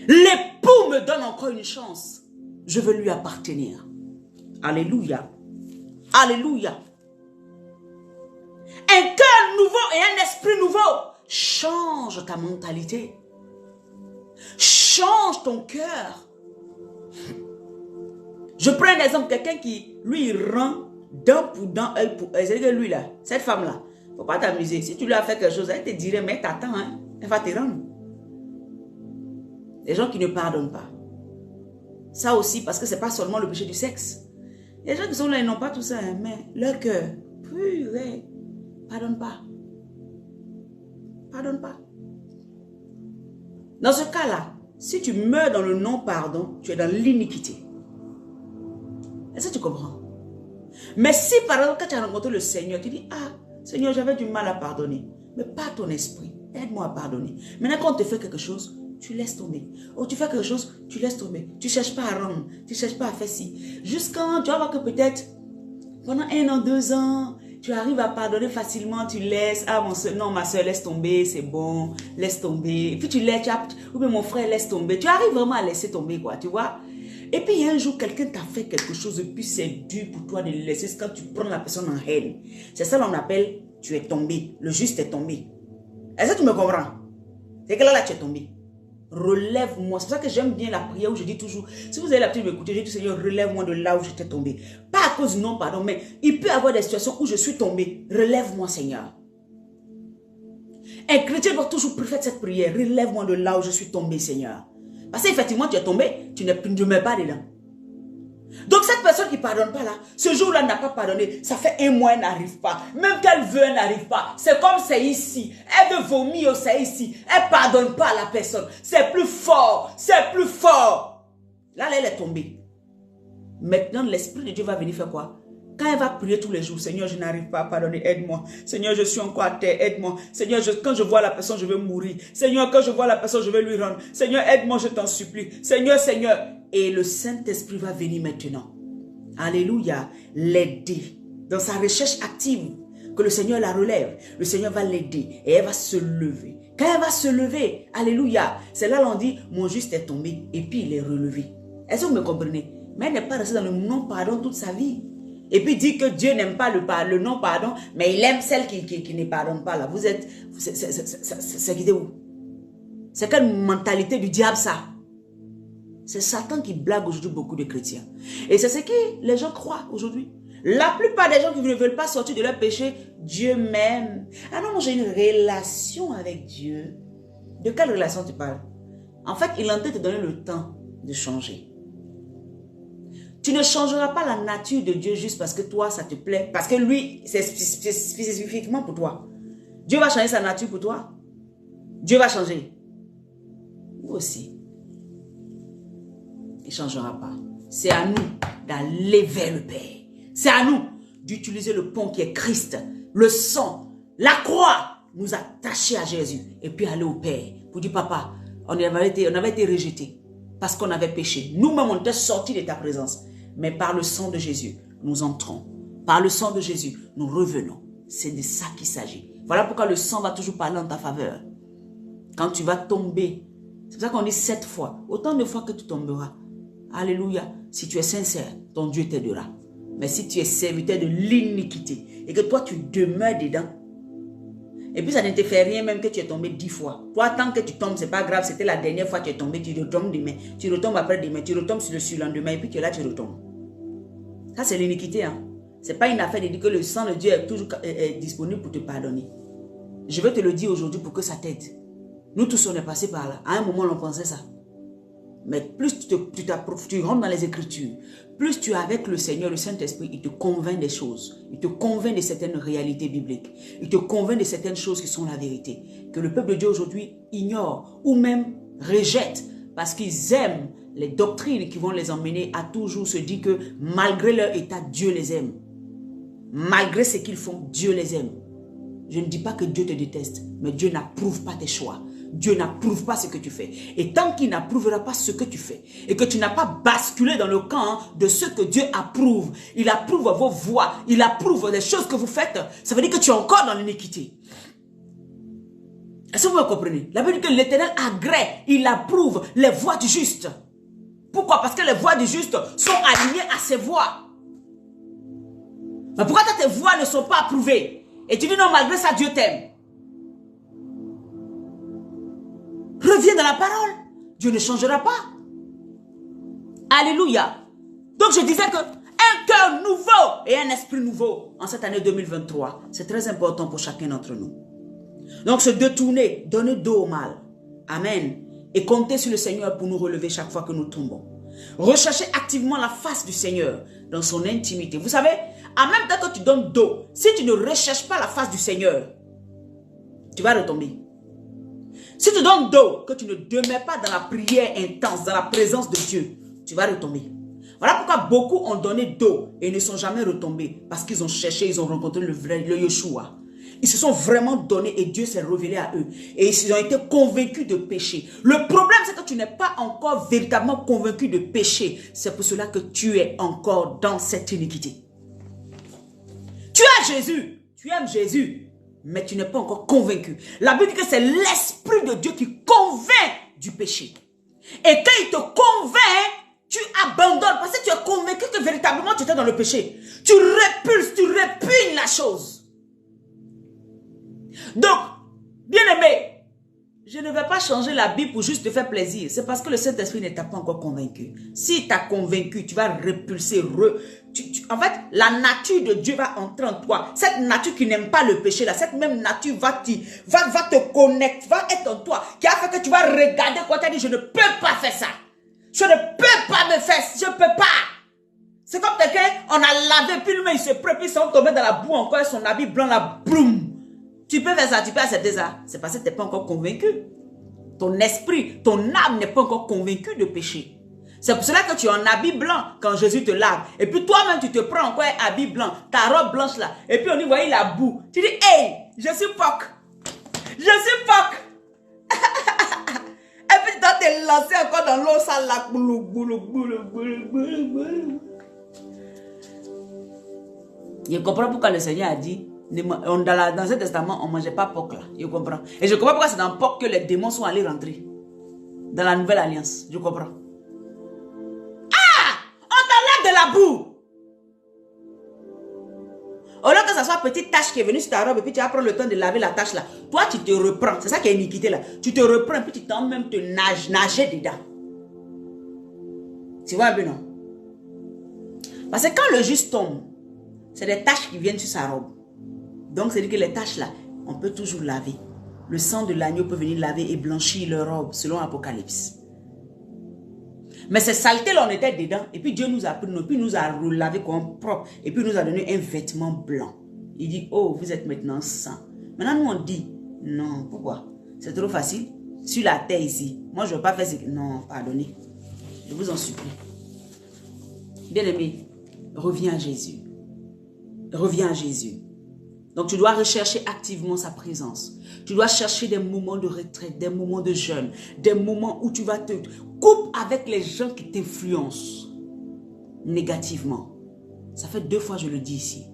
L'époux me donne encore une chance. Je veux lui appartenir. Alléluia. Alléluia. Un cœur nouveau et un esprit nouveau. Change ta mentalité. Change ton cœur. Je prends un exemple. Quelqu'un qui, lui, rend dent pour dent, œil pour œil. C'est-à-dire que lui, là, cette femme-là, faut pas t'amuser. Si tu lui as fait quelque chose, elle te dirait, mais t'attends, hein. Elle va te rendre. Les gens qui ne pardonnent pas. Ça aussi, parce que ce n'est pas seulement le péché du sexe. Les gens qui sont là, ils n'ont pas tout ça, hein, mais leur cœur, purée, pardonne pas. Pardonne pas. Dans ce cas-là, si tu meurs dans le non-pardon, tu es dans l'iniquité. Est-ce que tu comprends? Mais si par exemple, quand tu as rencontré le Seigneur, tu dis, ah, Seigneur, j'avais du mal à pardonner. Mais pas ton esprit. Aide-moi à pardonner. Maintenant, quand on te fait quelque chose, tu laisses tomber. Oh, tu fais quelque chose, tu laisses tomber. Tu ne cherches pas à rendre. Tu ne cherches pas à faire ci. Jusqu'à, tu vas voir que peut-être, pendant 1 an, 2 ans, tu arrives à pardonner facilement, tu laisses. Ah, mon soeur, non, ma soeur, laisse tomber, c'est bon. Laisse tomber. Et puis tu laisses, ou bien mon frère, laisse tomber. Tu arrives vraiment à laisser tomber, quoi, tu vois. Et puis, un jour, quelqu'un t'a fait quelque chose et puis c'est dur pour toi de le laisser. C'est quand tu prends la personne en haine. C'est ça qu'on appelle, tu es tombé. Le juste est tombé. Est-ce que tu me comprends? C'est que là, tu es tombé. Relève-moi. C'est pour ça que j'aime bien la prière où je dis toujours, si vous avez l'habitude de m'écouter, je dis, Seigneur, relève-moi de là où j'étais tombé. Pas à cause du non, pardon, mais il peut y avoir des situations où je suis tombé. Relève-moi, Seigneur. Un chrétien doit toujours faire cette prière. Relève-moi de là où je suis tombé, Seigneur. Parce qu'effectivement, tu es tombé, tu ne mets pas dedans. Donc cette personne qui ne pardonne pas là, ce jour-là n'a pas pardonné, ça fait 1 mois, elle n'arrive pas. Même qu'elle veut, elle n'arrive pas. C'est comme c'est ici. Elle veut vomir, c'est ici. Elle ne pardonne pas à la personne. C'est plus fort, c'est plus fort. Là, elle est tombée. Maintenant, l'Esprit de Dieu va venir faire quoi? Quand elle va prier tous les jours, Seigneur, je n'arrive pas à pardonner, aide-moi. Seigneur, je suis encore à terre, aide-moi. Seigneur, quand je vois la personne, je vais mourir. Seigneur, quand je vois la personne, je vais lui rendre. Seigneur, aide-moi, je t'en supplie. Seigneur, Seigneur. Et le Saint-Esprit va venir maintenant. Alléluia. L'aider. Dans sa recherche active, que le Seigneur la relève. Le Seigneur va l'aider et elle va se lever. Quand elle va se lever, alléluia. C'est là l'on dit, mon juste est tombé et puis il est relevé. Est-ce que vous me comprenez? Mais elle n'est pas restée dans le non-pardon toute sa vie. Et puis dit que Dieu n'aime pas le non-pardon, mais il aime celle qui ne pardonne pas. Là. Vous êtes... C'est qui où? C'est quelle mentalité du diable ça? C'est Satan qui blague aujourd'hui beaucoup de chrétiens. Et c'est ce que les gens croient aujourd'hui. La plupart des gens qui ne veulent pas sortir de leur péché, Dieu m'aime. Ah non, j'ai une relation avec Dieu. De quelle relation tu parles? En fait, il est en train de te donner le temps de changer. Tu ne changeras pas la nature de Dieu juste parce que toi, ça te plaît. Parce que lui, c'est spécifiquement pour toi. Dieu va changer sa nature pour toi. Dieu va changer. Vous aussi. Il ne changera pas. C'est à nous d'aller vers le Père. C'est à nous d'utiliser le pont qui est Christ. Le sang, la croix, nous attacher à Jésus. Et puis aller au Père. Pour dire, papa, on avait été rejetés. Parce qu'on avait péché. Nous-mêmes, on était sortis de ta présence. Mais par le sang de Jésus, nous entrons. Par le sang de Jésus, nous revenons. C'est de ça qu'il s'agit. Voilà pourquoi le sang va toujours parler en ta faveur. Quand tu vas tomber, c'est pour ça qu'on dit 7 fois. Autant de fois que tu tomberas. Alléluia. Si tu es sincère, ton Dieu t'aidera. Mais si tu es serviteur de l'iniquité et que toi tu demeures dedans, et puis ça ne te fait rien même que tu es tombé 10 fois. Toi, tant que tu tombes, c'est pas grave. C'était la dernière fois que tu es tombé, tu retombes demain. Tu retombes après demain, tu retombes sur le surlendemain et puis tu es là, tu retombes. Ça, c'est l'iniquité. Hein? Ce n'est pas une affaire de dire que le sang de Dieu est toujours disponible pour te pardonner. Je vais te le dire aujourd'hui pour que ça t'aide. Nous tous, on est passés par là. À un moment, on pensait ça. Mais plus tu rentres dans les Écritures, plus tu es avec le Seigneur, le Saint-Esprit, il te convainc des choses. Il te convainc de certaines réalités bibliques. Il te convainc de certaines choses qui sont la vérité. Que le peuple de Dieu aujourd'hui ignore ou même rejette parce qu'ils aiment les doctrines qui vont les emmener à toujours se dire que malgré leur état, Dieu les aime. Malgré ce qu'ils font, Dieu les aime. Je ne dis pas que Dieu te déteste, mais Dieu n'approuve pas tes choix. Dieu n'approuve pas ce que tu fais. Et tant qu'il n'approuvera pas ce que tu fais, et que tu n'as pas basculé dans le camp de ce que Dieu approuve, il approuve vos voies, il approuve les choses que vous faites, ça veut dire que tu es encore dans l'iniquité. Est-ce que vous me comprenez? La Bible dit que l'Éternel agrée, il approuve les voies du juste. Pourquoi? Parce que les voies du juste sont alignées à ses voies. Mais pourquoi tes voies ne sont pas approuvées? Et tu dis non, malgré ça, Dieu t'aime. Reviens dans la parole. Dieu ne changera pas. Alléluia. Donc je disais que un cœur nouveau et un esprit nouveau en cette année 2023, c'est très important pour chacun d'entre nous. Donc se détourner, donner dos au mal. Amen. Et compter sur le Seigneur pour nous relever chaque fois que nous tombons. Rechercher activement la face du Seigneur dans son intimité. Vous savez, en même temps que tu donnes dos, si tu ne recherches pas la face du Seigneur, tu vas retomber. Si tu donnes dos, que tu ne demeures pas dans la prière intense, dans la présence de Dieu, tu vas retomber. Voilà pourquoi beaucoup ont donné dos et ne sont jamais retombés. Parce qu'ils ont cherché, ils ont rencontré le Yeshua. Ils se sont vraiment donnés et Dieu s'est révélé à eux. Et ils ont été convaincus de péché. Le problème, c'est que tu n'es pas encore véritablement convaincu de péché. C'est pour cela que tu es encore dans cette iniquité. Tu as Jésus, tu aimes Jésus, mais tu n'es pas encore convaincu. La Bible dit que c'est l'Esprit de Dieu qui convainc du péché. Et quand il te convainc, tu abandonnes parce que tu es convaincu que véritablement tu étais dans le péché. Tu repulses, tu répugnes la chose. Donc, bien aimé, je ne vais pas changer la Bible pour juste te faire plaisir. C'est parce que le Saint-Esprit ne t'a pas encore convaincu. S'il t'a convaincu, tu vas repulser. En fait, la nature de Dieu va entrer en toi. Cette nature qui n'aime pas le péché, là, cette même nature va te connecter, va être en toi. Qui a fait que tu vas regarder quoi tu as dit, je ne peux pas faire ça. Je ne peux pas me faire, je ne peux pas. C'est comme quelqu'un, on a lavé, puis lui-même il se prend, puis il s'est tombé dans la boue encore, son habit blanc là, boum. Tu peux faire ça, tu peux accepter ça. C'est parce que tu n'es pas encore convaincu. Ton esprit, ton âme n'est pas encore convaincu de péché. C'est pour cela que tu es en habit blanc quand Jésus te lave. Et puis toi-même, tu te prends encore un habit blanc, ta robe blanche là. Et puis on y voit la boue. Tu dis, hey, je suis Pâques. Je suis Pâques. Et puis tu dois te lancer encore dans l'eau sale là. Je comprends pourquoi le Seigneur a dit, dans ce testament, on ne mangeait pas porc là. Je comprends. Et je comprends pourquoi c'est dans porc que les démons sont allés rentrer. Dans la nouvelle alliance. Je comprends. Ah! On t'enlève de la boue. Au lieu que ce soit une petite tache qui est venue sur ta robe et puis tu vas prendre le temps de laver la tache là. Toi, tu te reprends. C'est ça qui est iniquité là. Tu te reprends et puis tu t'en même te nager dedans. Tu vois un peu, non? Parce que quand le juste tombe, c'est des taches qui viennent sur sa robe. Donc, c'est-à-dire que les taches là, on peut toujours laver. Le sang de l'agneau peut venir laver et blanchir leur robe, selon Apocalypse. Mais ces saletés-là, on était dedans. Et puis Dieu nous a pris, puis nous a relavé comme propre. Et puis nous a donné un vêtement blanc. Il dit, oh, vous êtes maintenant saints. Maintenant, nous, on dit, non, pourquoi? C'est trop facile. Sur la terre ici. Moi, je ne veux pas faire ce que... Non, pardonnez. Je vous en supplie. Bien-aimé, reviens à Jésus. Reviens à Jésus. Donc, tu dois rechercher activement sa présence. Tu dois chercher des moments de retraite, des moments de jeûne, des moments où tu vas te couper avec les gens qui t'influencent négativement. Ça fait 2 fois que je le dis ici.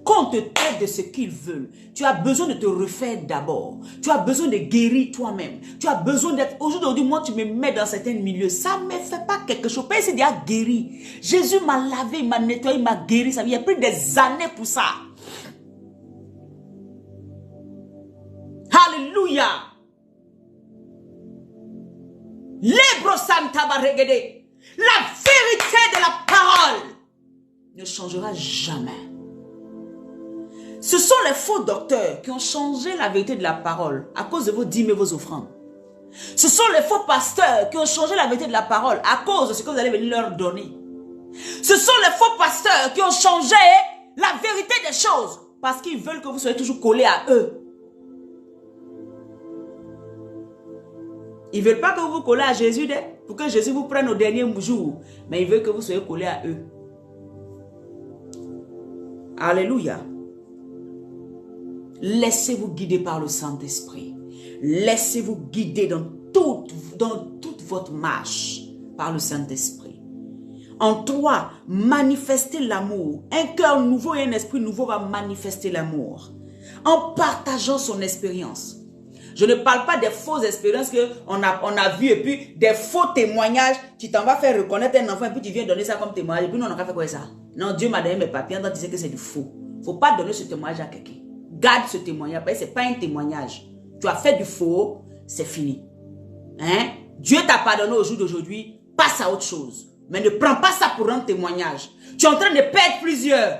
Quand on te traite de ce qu'ils veulent, tu as besoin de te refaire d'abord. Tu as besoin de guérir toi-même. Tu as besoin d'être... Aujourd'hui, moi, tu me mets dans certains milieux. Ça ne me fait pas quelque chose. Pas essayer déjà guéri. Jésus m'a lavé, il m'a nettoyé, il m'a guéri. Il a pris des années pour ça. Alléluia. L'Hébreu Santa Baregede. La vérité de la parole ne changera jamais. Ce sont les faux docteurs qui ont changé la vérité de la parole à cause de vos dîmes et vos offrandes. Ce sont les faux pasteurs qui ont changé la vérité de la parole à cause de ce que vous allez venir leur donner. Ce sont les faux pasteurs qui ont changé la vérité des choses parce qu'ils veulent que vous soyez toujours collés à eux. Ils ne veulent pas que vous vous collez à Jésus pour que Jésus vous prenne au dernier jour. Mais ils veulent que vous soyez collés à eux. Alléluia. Laissez-vous guider par le Saint-Esprit. Laissez-vous guider dans toute votre marche par le Saint-Esprit. En toi, manifestez l'amour. Un cœur nouveau et un esprit nouveau va manifester l'amour. En partageant son expérience. Je ne parle pas des fausses expériences qu'on a vues et puis des faux témoignages. Tu t'en vas faire reconnaître un enfant et puis tu viens donner ça comme témoignage. Et puis nous, on a fait quoi ça? Non, Dieu m'a donné mes papiers. On disait que c'est du faux. Il ne faut pas donner ce témoignage à quelqu'un. Garde ce témoignage. Ce n'est pas un témoignage. Tu as fait du faux, c'est fini. Hein? Dieu t'a pardonné au jour d'aujourd'hui. Passe à autre chose. Mais ne prends pas ça pour un témoignage. Tu es en train de perdre plusieurs.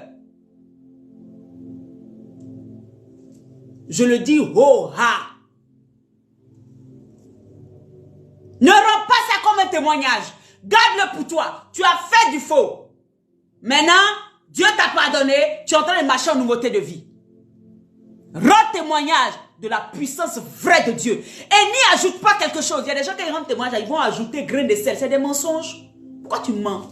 Je le dis ho ha. Ne rends pas ça comme un témoignage. Garde-le pour toi. Tu as fait du faux. Maintenant, Dieu t'a pardonné. Tu es en train de marcher en nouveauté de vie. Rends témoignage de la puissance vraie de Dieu. Et n'y ajoute pas quelque chose. Il y a des gens qui rendent témoignage, ils vont ajouter grain de sel. C'est des mensonges. Pourquoi tu mens?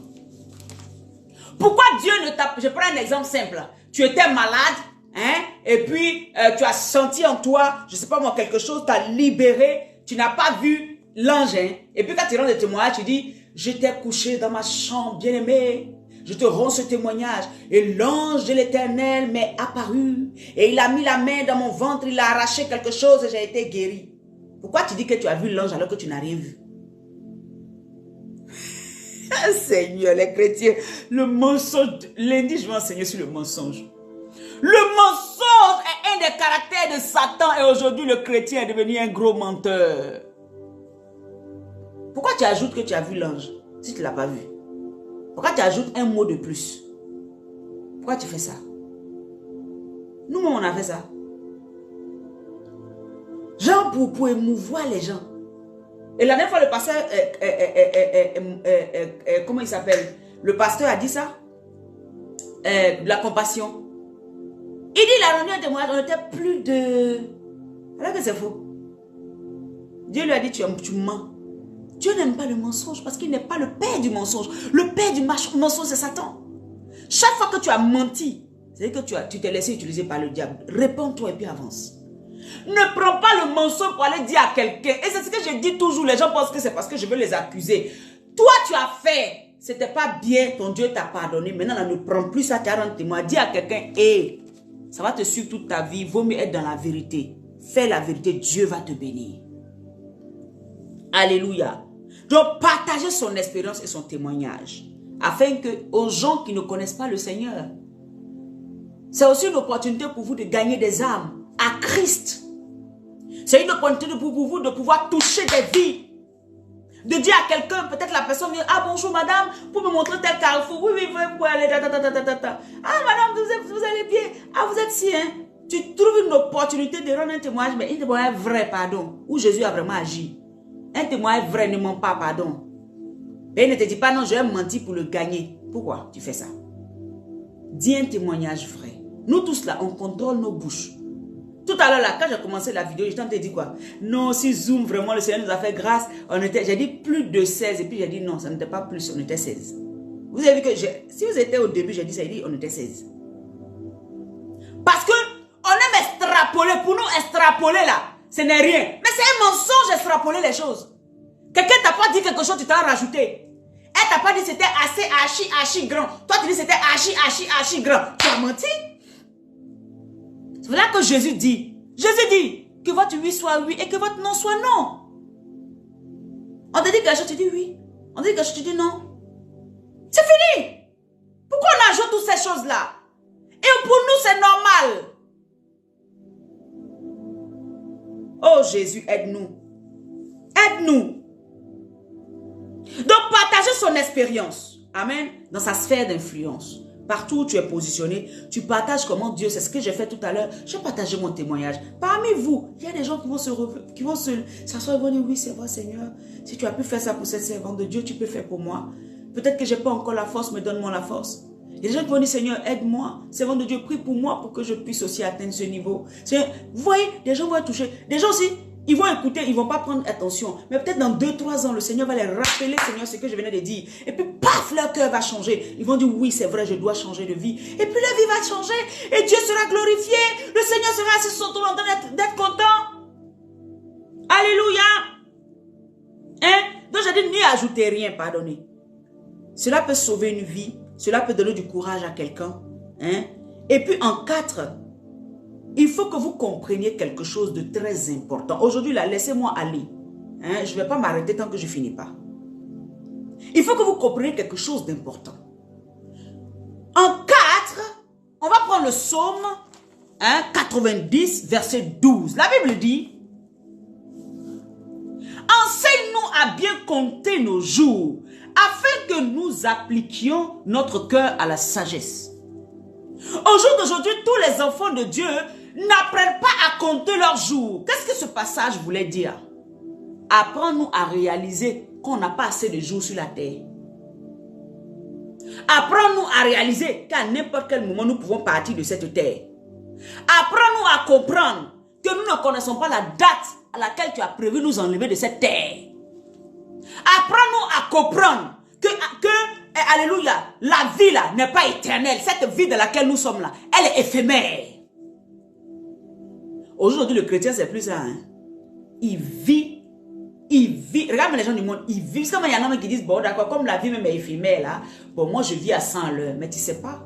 Pourquoi Dieu ne t'a... Je prends un exemple simple. Tu étais malade, hein, et puis tu as senti en toi, je ne sais pas moi, quelque chose t'a libéré. Tu n'as pas vu l'ange, hein. Et puis quand tu rends des témoignages, tu dis, j'étais couché dans ma chambre, bien-aimé. Je te rends ce témoignage. Et l'ange de l'Éternel m'est apparu. Et il a mis la main dans mon ventre, il a arraché quelque chose et j'ai été guéri. Pourquoi tu dis que tu as vu l'ange alors que tu n'as rien vu? Seigneur, les chrétiens, le mensonge. Lundi, je vais enseigner sur le mensonge. Le mensonge est un des caractères de Satan et aujourd'hui, le chrétien est devenu un gros menteur. Pourquoi tu ajoutes que tu as vu l'ange si tu ne l'as pas vu? Pourquoi tu ajoutes un mot de plus? Pourquoi tu fais ça? Nous-mêmes, on a fait ça. Genre pour émouvoir les gens. Et la dernière fois, le pasteur, comment il s'appelle? Le pasteur a dit ça. La compassion. Il dit, la réunion de témoignage, on était plus de... Alors que c'est faux. Dieu lui a dit, tu mens. Dieu n'aime pas le mensonge parce qu'il n'est pas le père du mensonge. Le père du mensonge, c'est Satan. Chaque fois que tu as menti, c'est-à-dire que tu t'es laissé utiliser par le diable. Réponds-toi et puis avance. Ne prends pas le mensonge pour aller dire à quelqu'un. Et c'est ce que je dis toujours. Les gens pensent que c'est parce que je veux les accuser. Toi, tu as fait. C'était pas bien. Ton Dieu t'a pardonné. Maintenant, là, ne prends plus ça. Tu as rendu témoin. Dis à quelqu'un, hé, ça va te suivre toute ta vie. Vaut mieux être dans la vérité. Fais la vérité. Dieu va te bénir. Alléluia. Donc, partagez son expérience et son témoignage. Afin que, aux gens qui ne connaissent pas le Seigneur, c'est aussi une opportunité pour vous de gagner des âmes à Christ. C'est une opportunité pour vous de pouvoir toucher des vies. De dire à quelqu'un, peut-être la personne vient, ah bonjour madame, pour me montrer tel carrefour. Oui, vous pouvez aller, Ah madame, vous allez bien. Ah, vous êtes si, hein. Tu trouves une opportunité de rendre un témoignage, mais un témoignage vrai, pardon. Où Jésus a vraiment agi. Un témoignage vrai ne ment pas, pardon. Et il ne te dit pas non, je vais mentir pour le gagner. Pourquoi tu fais ça? Dis un témoignage vrai. Nous tous là, on contrôle nos bouches. Tout à l'heure là, quand j'ai commencé la vidéo, je t'en ai dit quoi? Non, si Zoom, vraiment, le Seigneur nous a fait grâce, j'ai dit plus de 16, et puis j'ai dit non, ça n'était pas plus, on était 16. Vous avez vu que, si vous étiez au début, j'ai dit ça, on était 16. Parce que, on aime extrapoler, pour nous extrapoler là, ce n'est rien. Mais c'est un mensonge extrapoler les choses. Quelqu'un t'a pas dit quelque chose, tu t'as rajouté. Elle t'a pas dit c'était assez archi grand. Toi tu dis c'était archi grand. Tu as menti. C'est là que Jésus dit que votre oui soit oui et que votre non soit non. On te dit quelque chose, tu dis oui. On te dit quelque chose, tu dis non. C'est fini. Pourquoi on ajoute toutes ces choses-là? Et pour nous, c'est normal. Oh Jésus, aide-nous. Aide-nous. Donc, partagez son expérience. Amen. Dans sa sphère d'influence. Partout où tu es positionné, tu partages comment Dieu, c'est ce que j'ai fait tout à l'heure. J'ai partagé mon témoignage. Parmi vous, il y a des gens qui vont s'asseoir et vont dire, oui, c'est vrai Seigneur. Si tu as pu faire ça pour cette servante de Dieu, tu peux faire pour moi. Peut-être que je n'ai pas encore la force, mais donne-moi la force. Il y a des gens qui vont dire, Seigneur, aide-moi. Servante de Dieu, prie pour moi pour que je puisse aussi atteindre ce niveau. Vous voyez, des gens vont être touchés. Des gens aussi, ils vont écouter, ils ne vont pas prendre attention. Mais peut-être dans 2-3 ans, le Seigneur va les rappeler, Seigneur, ce que je venais de dire. Et puis, paf, leur cœur va changer. Ils vont dire, oui, c'est vrai, je dois changer de vie. Et puis, leur vie va changer. Et Dieu sera glorifié. Le Seigneur sera assis sur son trône en train d'être content. Alléluia. Hein? Donc, j'ai dit, n'y ajoutez rien, pardonnez. Cela peut sauver une vie. Cela peut donner du courage à quelqu'un. Hein? Et puis, en 4, il faut que vous compreniez quelque chose de très important. Aujourd'hui, là, laissez-moi aller. Hein? Je ne vais pas m'arrêter tant que je ne finis pas. Il faut que vous compreniez quelque chose d'important. En 4, on va prendre le psaume 90, verset 12. La Bible dit, « Enseigne-nous à bien compter nos jours, afin que nous appliquions notre cœur à la sagesse. » Au jour d'aujourd'hui, tous les enfants de Dieu n'apprennent pas à compter leurs jours. Qu'est-ce que ce passage voulait dire? Apprends-nous à réaliser qu'on n'a pas assez de jours sur la terre. Apprends-nous à réaliser qu'à n'importe quel moment, nous pouvons partir de cette terre. Apprends-nous à comprendre que nous ne connaissons pas la date à laquelle tu as prévu nous enlever de cette terre. Apprends-nous à comprendre que alléluia, la vie là n'est pas éternelle. Cette vie dans laquelle nous sommes là, elle est éphémère. Aujourd'hui, le chrétien, c'est plus ça. Hein? Il vit. Regarde les gens du monde, ils vivent. Comme il y en a qui disent, bon d'accord, comme la vie même est éphémère là, bon moi je vis à 100 à l'heure. Mais tu sais pas,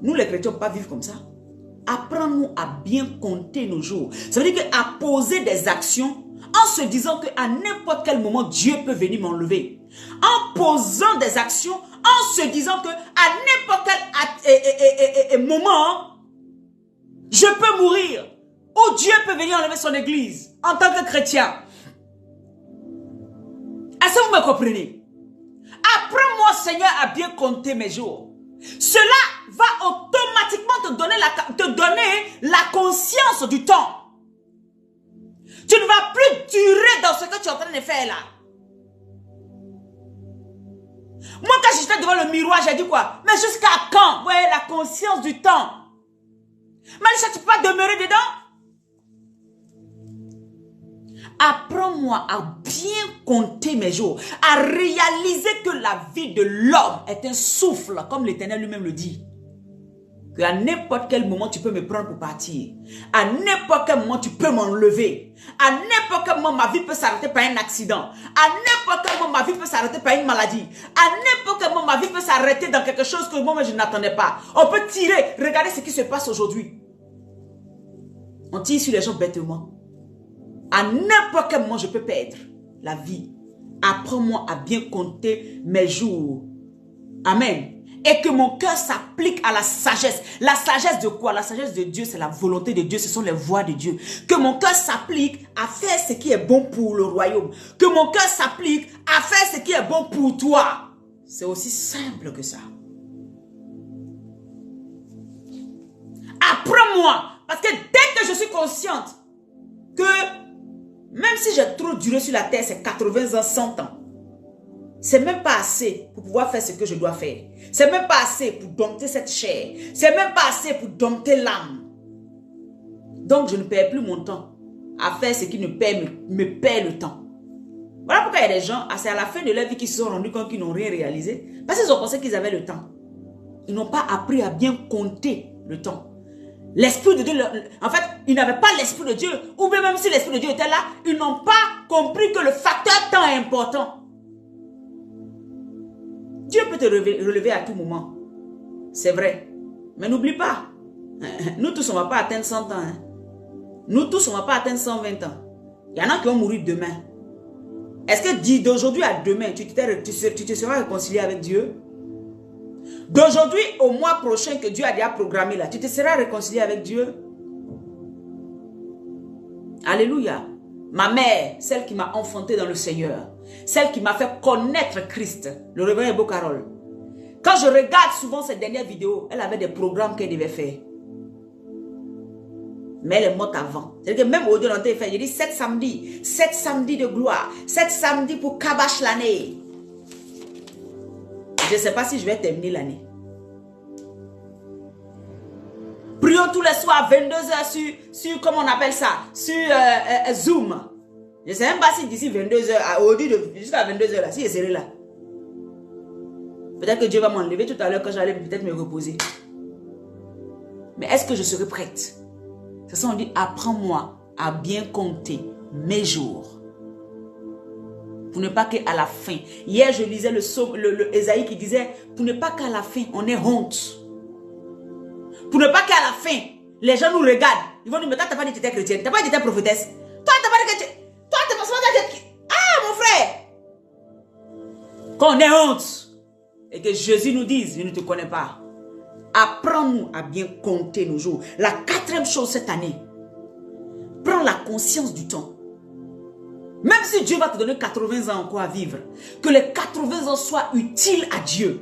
nous les chrétiens ne pouvons pas vivre comme ça. Apprends-nous à bien compter nos jours. Ça veut dire qu'à poser des actions en se disant qu'à n'importe quel moment, Dieu peut venir m'enlever. En posant des actions, en se disant qu'à n'importe quel moment, je peux mourir. Ou Dieu peut venir enlever son église en tant que chrétien. Est-ce que vous me comprenez? Apprends-moi, Seigneur, à bien compter mes jours. Cela va automatiquement te donner la conscience du temps. Tu ne vas plus durer dans ce que tu es en train de faire là. Moi, quand j'étais devant le miroir, j'ai dit quoi? Mais jusqu'à quand? Ouais, la conscience du temps. Malgré ça, tu peux pas demeurer dedans? Apprends-moi à bien compter mes jours, à réaliser que la vie de l'homme est un souffle, comme l'Éternel lui-même le dit. Qu'à n'importe quel moment, tu peux me prendre pour partir. À n'importe quel moment, tu peux m'enlever. À n'importe quel moment, ma vie peut s'arrêter par un accident. À n'importe quel moment, ma vie peut s'arrêter par une maladie. À n'importe quel moment, ma vie peut s'arrêter dans quelque chose que moi, je n'attendais pas. On peut tirer. Regardez ce qui se passe aujourd'hui. On tire sur les gens bêtement. À n'importe quel moment, je peux perdre la vie. Apprends-moi à bien compter mes jours. Amen. Et que mon cœur s'applique à la sagesse. La sagesse de quoi? La sagesse de Dieu, c'est la volonté de Dieu. Ce sont les voies de Dieu. Que mon cœur s'applique à faire ce qui est bon pour le royaume. Que mon cœur s'applique à faire ce qui est bon pour toi. C'est aussi simple que ça. Apprends-moi. Parce que dès que je suis consciente que même si j'ai trop duré sur la terre, c'est 80 ans, 100 ans. C'est même pas assez pour pouvoir faire ce que je dois faire. C'est même pas assez pour dompter cette chair. C'est même pas assez pour dompter l'âme. Donc je ne perds plus mon temps à faire ce qui me perd le temps. Voilà pourquoi il y a des gens, c'est à la fin de leur vie qui se sont rendus compte qu'ils n'ont rien réalisé. Parce qu'ils ont pensé qu'ils avaient le temps. Ils n'ont pas appris à bien compter le temps. L'Esprit de Dieu, en fait, ils n'avaient pas l'Esprit de Dieu. Ou bien même si l'Esprit de Dieu était là, ils n'ont pas compris que le facteur temps est important. Dieu peut te relever à tout moment. C'est vrai. Mais n'oublie pas, nous tous, on ne va pas atteindre 100 ans. Hein. Nous tous, on ne va pas atteindre 120 ans. Il y en a qui vont mourir demain. Est-ce que d'aujourd'hui à demain, tu te seras réconcilié avec Dieu? D'aujourd'hui au mois prochain que Dieu a déjà programmé là, tu te seras réconcilié avec Dieu? Alléluia. Ma mère, celle qui m'a enfanté dans le Seigneur, celle qui m'a fait connaître Christ, le révérend Ebo Carole. Quand je regarde souvent ces dernières vidéos, elle avait des programmes qu'elle devait faire. Mais elle est morte avant. C'est-à-dire que même au delà de fait, j'ai dit 7 samedis de gloire, 7 samedis pour Kabash l'année. Je ne sais pas si je vais terminer l'année. Prions tous les soirs à 22h sur comment on appelle ça, sur Zoom. Je ne sais même pas si d'ici 22h, jusqu'à 22h, là, si je serai là. Peut-être que Dieu va m'enlever tout à l'heure quand j'allais peut-être me reposer. Mais est-ce que je serai prête? C'est ça, on dit, apprends-moi à bien compter mes jours. Pour ne pas qu'à la fin. Hier, je lisais le Ésaïe qui disait, pour ne pas qu'à la fin, on ait honte. Pour ne pas qu'à la fin, les gens nous regardent. Ils vont nous dire, mais toi, tu n'as pas dit que tu étais chrétienne. Tu n'as pas dit que tu étais prophétesse. Toi, tu n'as pas dit que tu... Toi, tu n'as pas dit que... Ah, mon frère. Qu'on ait honte. Et que Jésus nous dise, je ne te connais pas. Apprends-nous à bien compter nos jours. La 4e chose cette année, prends la conscience du temps. Même si Dieu va te donner 80 ans encore à vivre, que les 80 ans soient utiles à Dieu.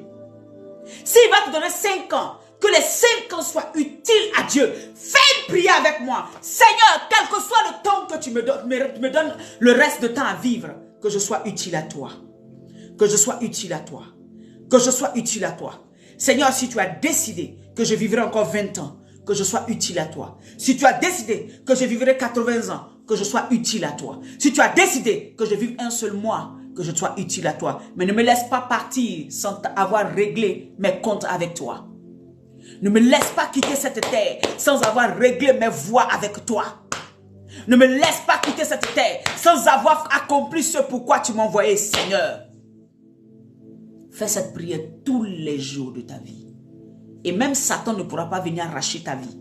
S'il va te donner 5 ans, Que les 5 ans soient utiles à Dieu. Fais une prière avec moi. Seigneur, quel que soit le temps que tu me donnes le reste de temps à vivre, que je sois utile à toi. Que je sois utile à toi. Que je sois utile à toi. Seigneur, si tu as décidé que je vivrai encore 20 ans, que je sois utile à toi. Si tu as décidé que je vivrai 80 ans, que je sois utile à toi. Si tu as décidé que je vive un seul mois, que je sois utile à toi. Mais ne me laisse pas partir sans avoir réglé mes comptes avec toi. Ne me laisse pas quitter cette terre sans avoir réglé mes voies avec toi. Ne me laisse pas quitter cette terre sans avoir accompli ce pourquoi tu m'as envoyé, Seigneur. Fais cette prière tous les jours de ta vie. Et même Satan ne pourra pas venir arracher ta vie.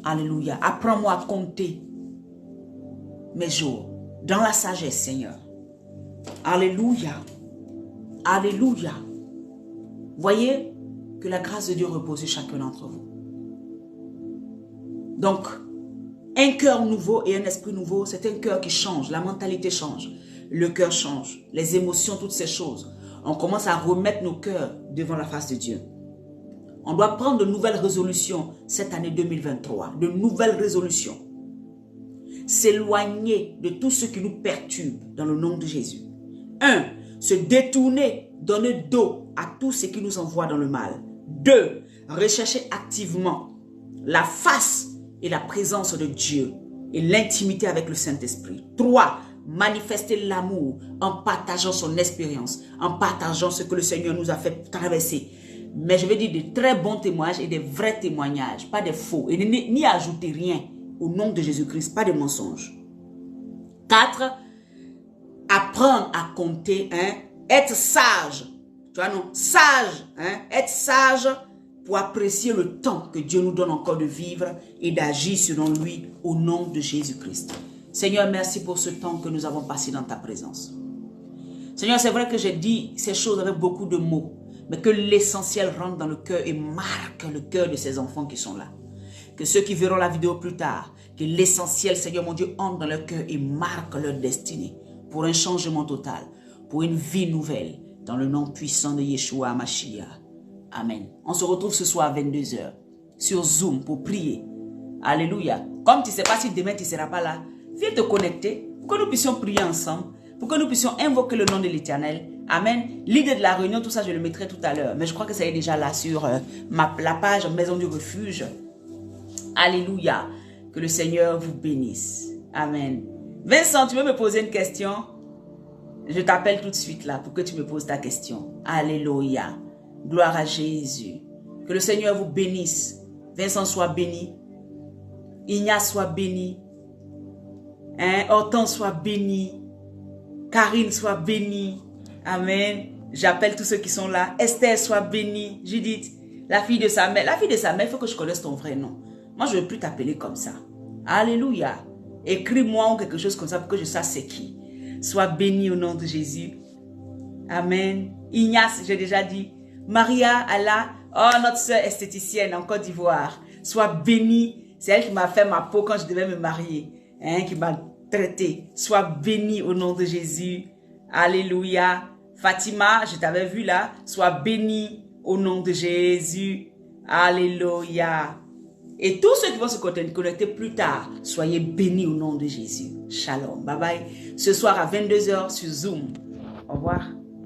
Alléluia. Apprends-moi à compter mes jours dans la sagesse, Seigneur. Alléluia. Alléluia. Voyez que la grâce de Dieu repose sur chacun d'entre vous. Donc, un cœur nouveau et un esprit nouveau, c'est un cœur qui change. La mentalité change. Le cœur change. Les émotions, toutes ces choses. On commence à remettre nos cœurs devant la face de Dieu. On doit prendre de nouvelles résolutions cette année 2023. De nouvelles résolutions. S'éloigner de tout ce qui nous perturbe dans le nom de Jésus. 1. Se détourner, donner dos à tout ce qui nous envoie dans le mal. 2. Rechercher activement la face et la présence de Dieu et l'intimité avec le Saint-Esprit. 3. Manifester l'amour en partageant son expérience, en partageant ce que le Seigneur nous a fait traverser. Mais je veux dire des très bons témoignages et des vrais témoignages, pas des faux. Et n'y ajouter rien au nom de Jésus-Christ, pas de mensonges. 4. Apprendre à compter, être sage. Tu vois, non? Sage, être sage pour apprécier le temps que Dieu nous donne encore de vivre et d'agir selon lui au nom de Jésus-Christ. Seigneur, merci pour ce temps que nous avons passé dans ta présence. Seigneur, c'est vrai que j'ai dit ces choses avec beaucoup de mots, mais que l'essentiel rentre dans le cœur et marque le cœur de ces enfants qui sont là. Que ceux qui verront la vidéo plus tard, que l'essentiel, Seigneur mon Dieu, entre dans leur cœur et marque leur destinée pour un changement total, pour une vie nouvelle, dans le nom puissant de Yeshua HaMashiach. Amen. On se retrouve ce soir à 22 h sur Zoom pour prier. Alléluia. Comme tu ne sais pas si demain tu ne seras pas là, viens te connecter pour que nous puissions prier ensemble, pour que nous puissions invoquer le nom de l'Éternel. Amen. L'idée de la réunion, tout ça, je le mettrai tout à l'heure. Mais je crois que ça est déjà là sur la page Maison du Refuge. Alléluia. Que le Seigneur vous bénisse. Amen. Vincent, tu veux me poser une question? Je t'appelle tout de suite là pour que tu me poses ta question. Alléluia. Gloire à Jésus. Que le Seigneur vous bénisse. Vincent soit béni. Ignace soit béni. Hortense soit béni. Karine soit bénie. Amen. J'appelle tous ceux qui sont là. Esther soit bénie. Judith, la fille de sa mère. La fille de sa mère, il faut que je connaisse ton vrai nom. Moi, je ne veux plus t'appeler comme ça. Alléluia. Écris-moi ou quelque chose comme ça pour que je sache c'est qui. Sois béni au nom de Jésus. Amen. Ignace, j'ai déjà dit. Maria, Allah. Oh, notre soeur esthéticienne en Côte d'Ivoire. Sois bénie. C'est elle qui m'a fait ma peau quand je devais me marier. Qui m'a traité. Sois béni au nom de Jésus. Alléluia. Fatima, je t'avais vu là. Sois béni au nom de Jésus. Alléluia. Et tous ceux qui vont se connecter plus tard, soyez bénis au nom de Jésus. Shalom. Bye bye. Ce soir à 22 h sur Zoom. Au revoir.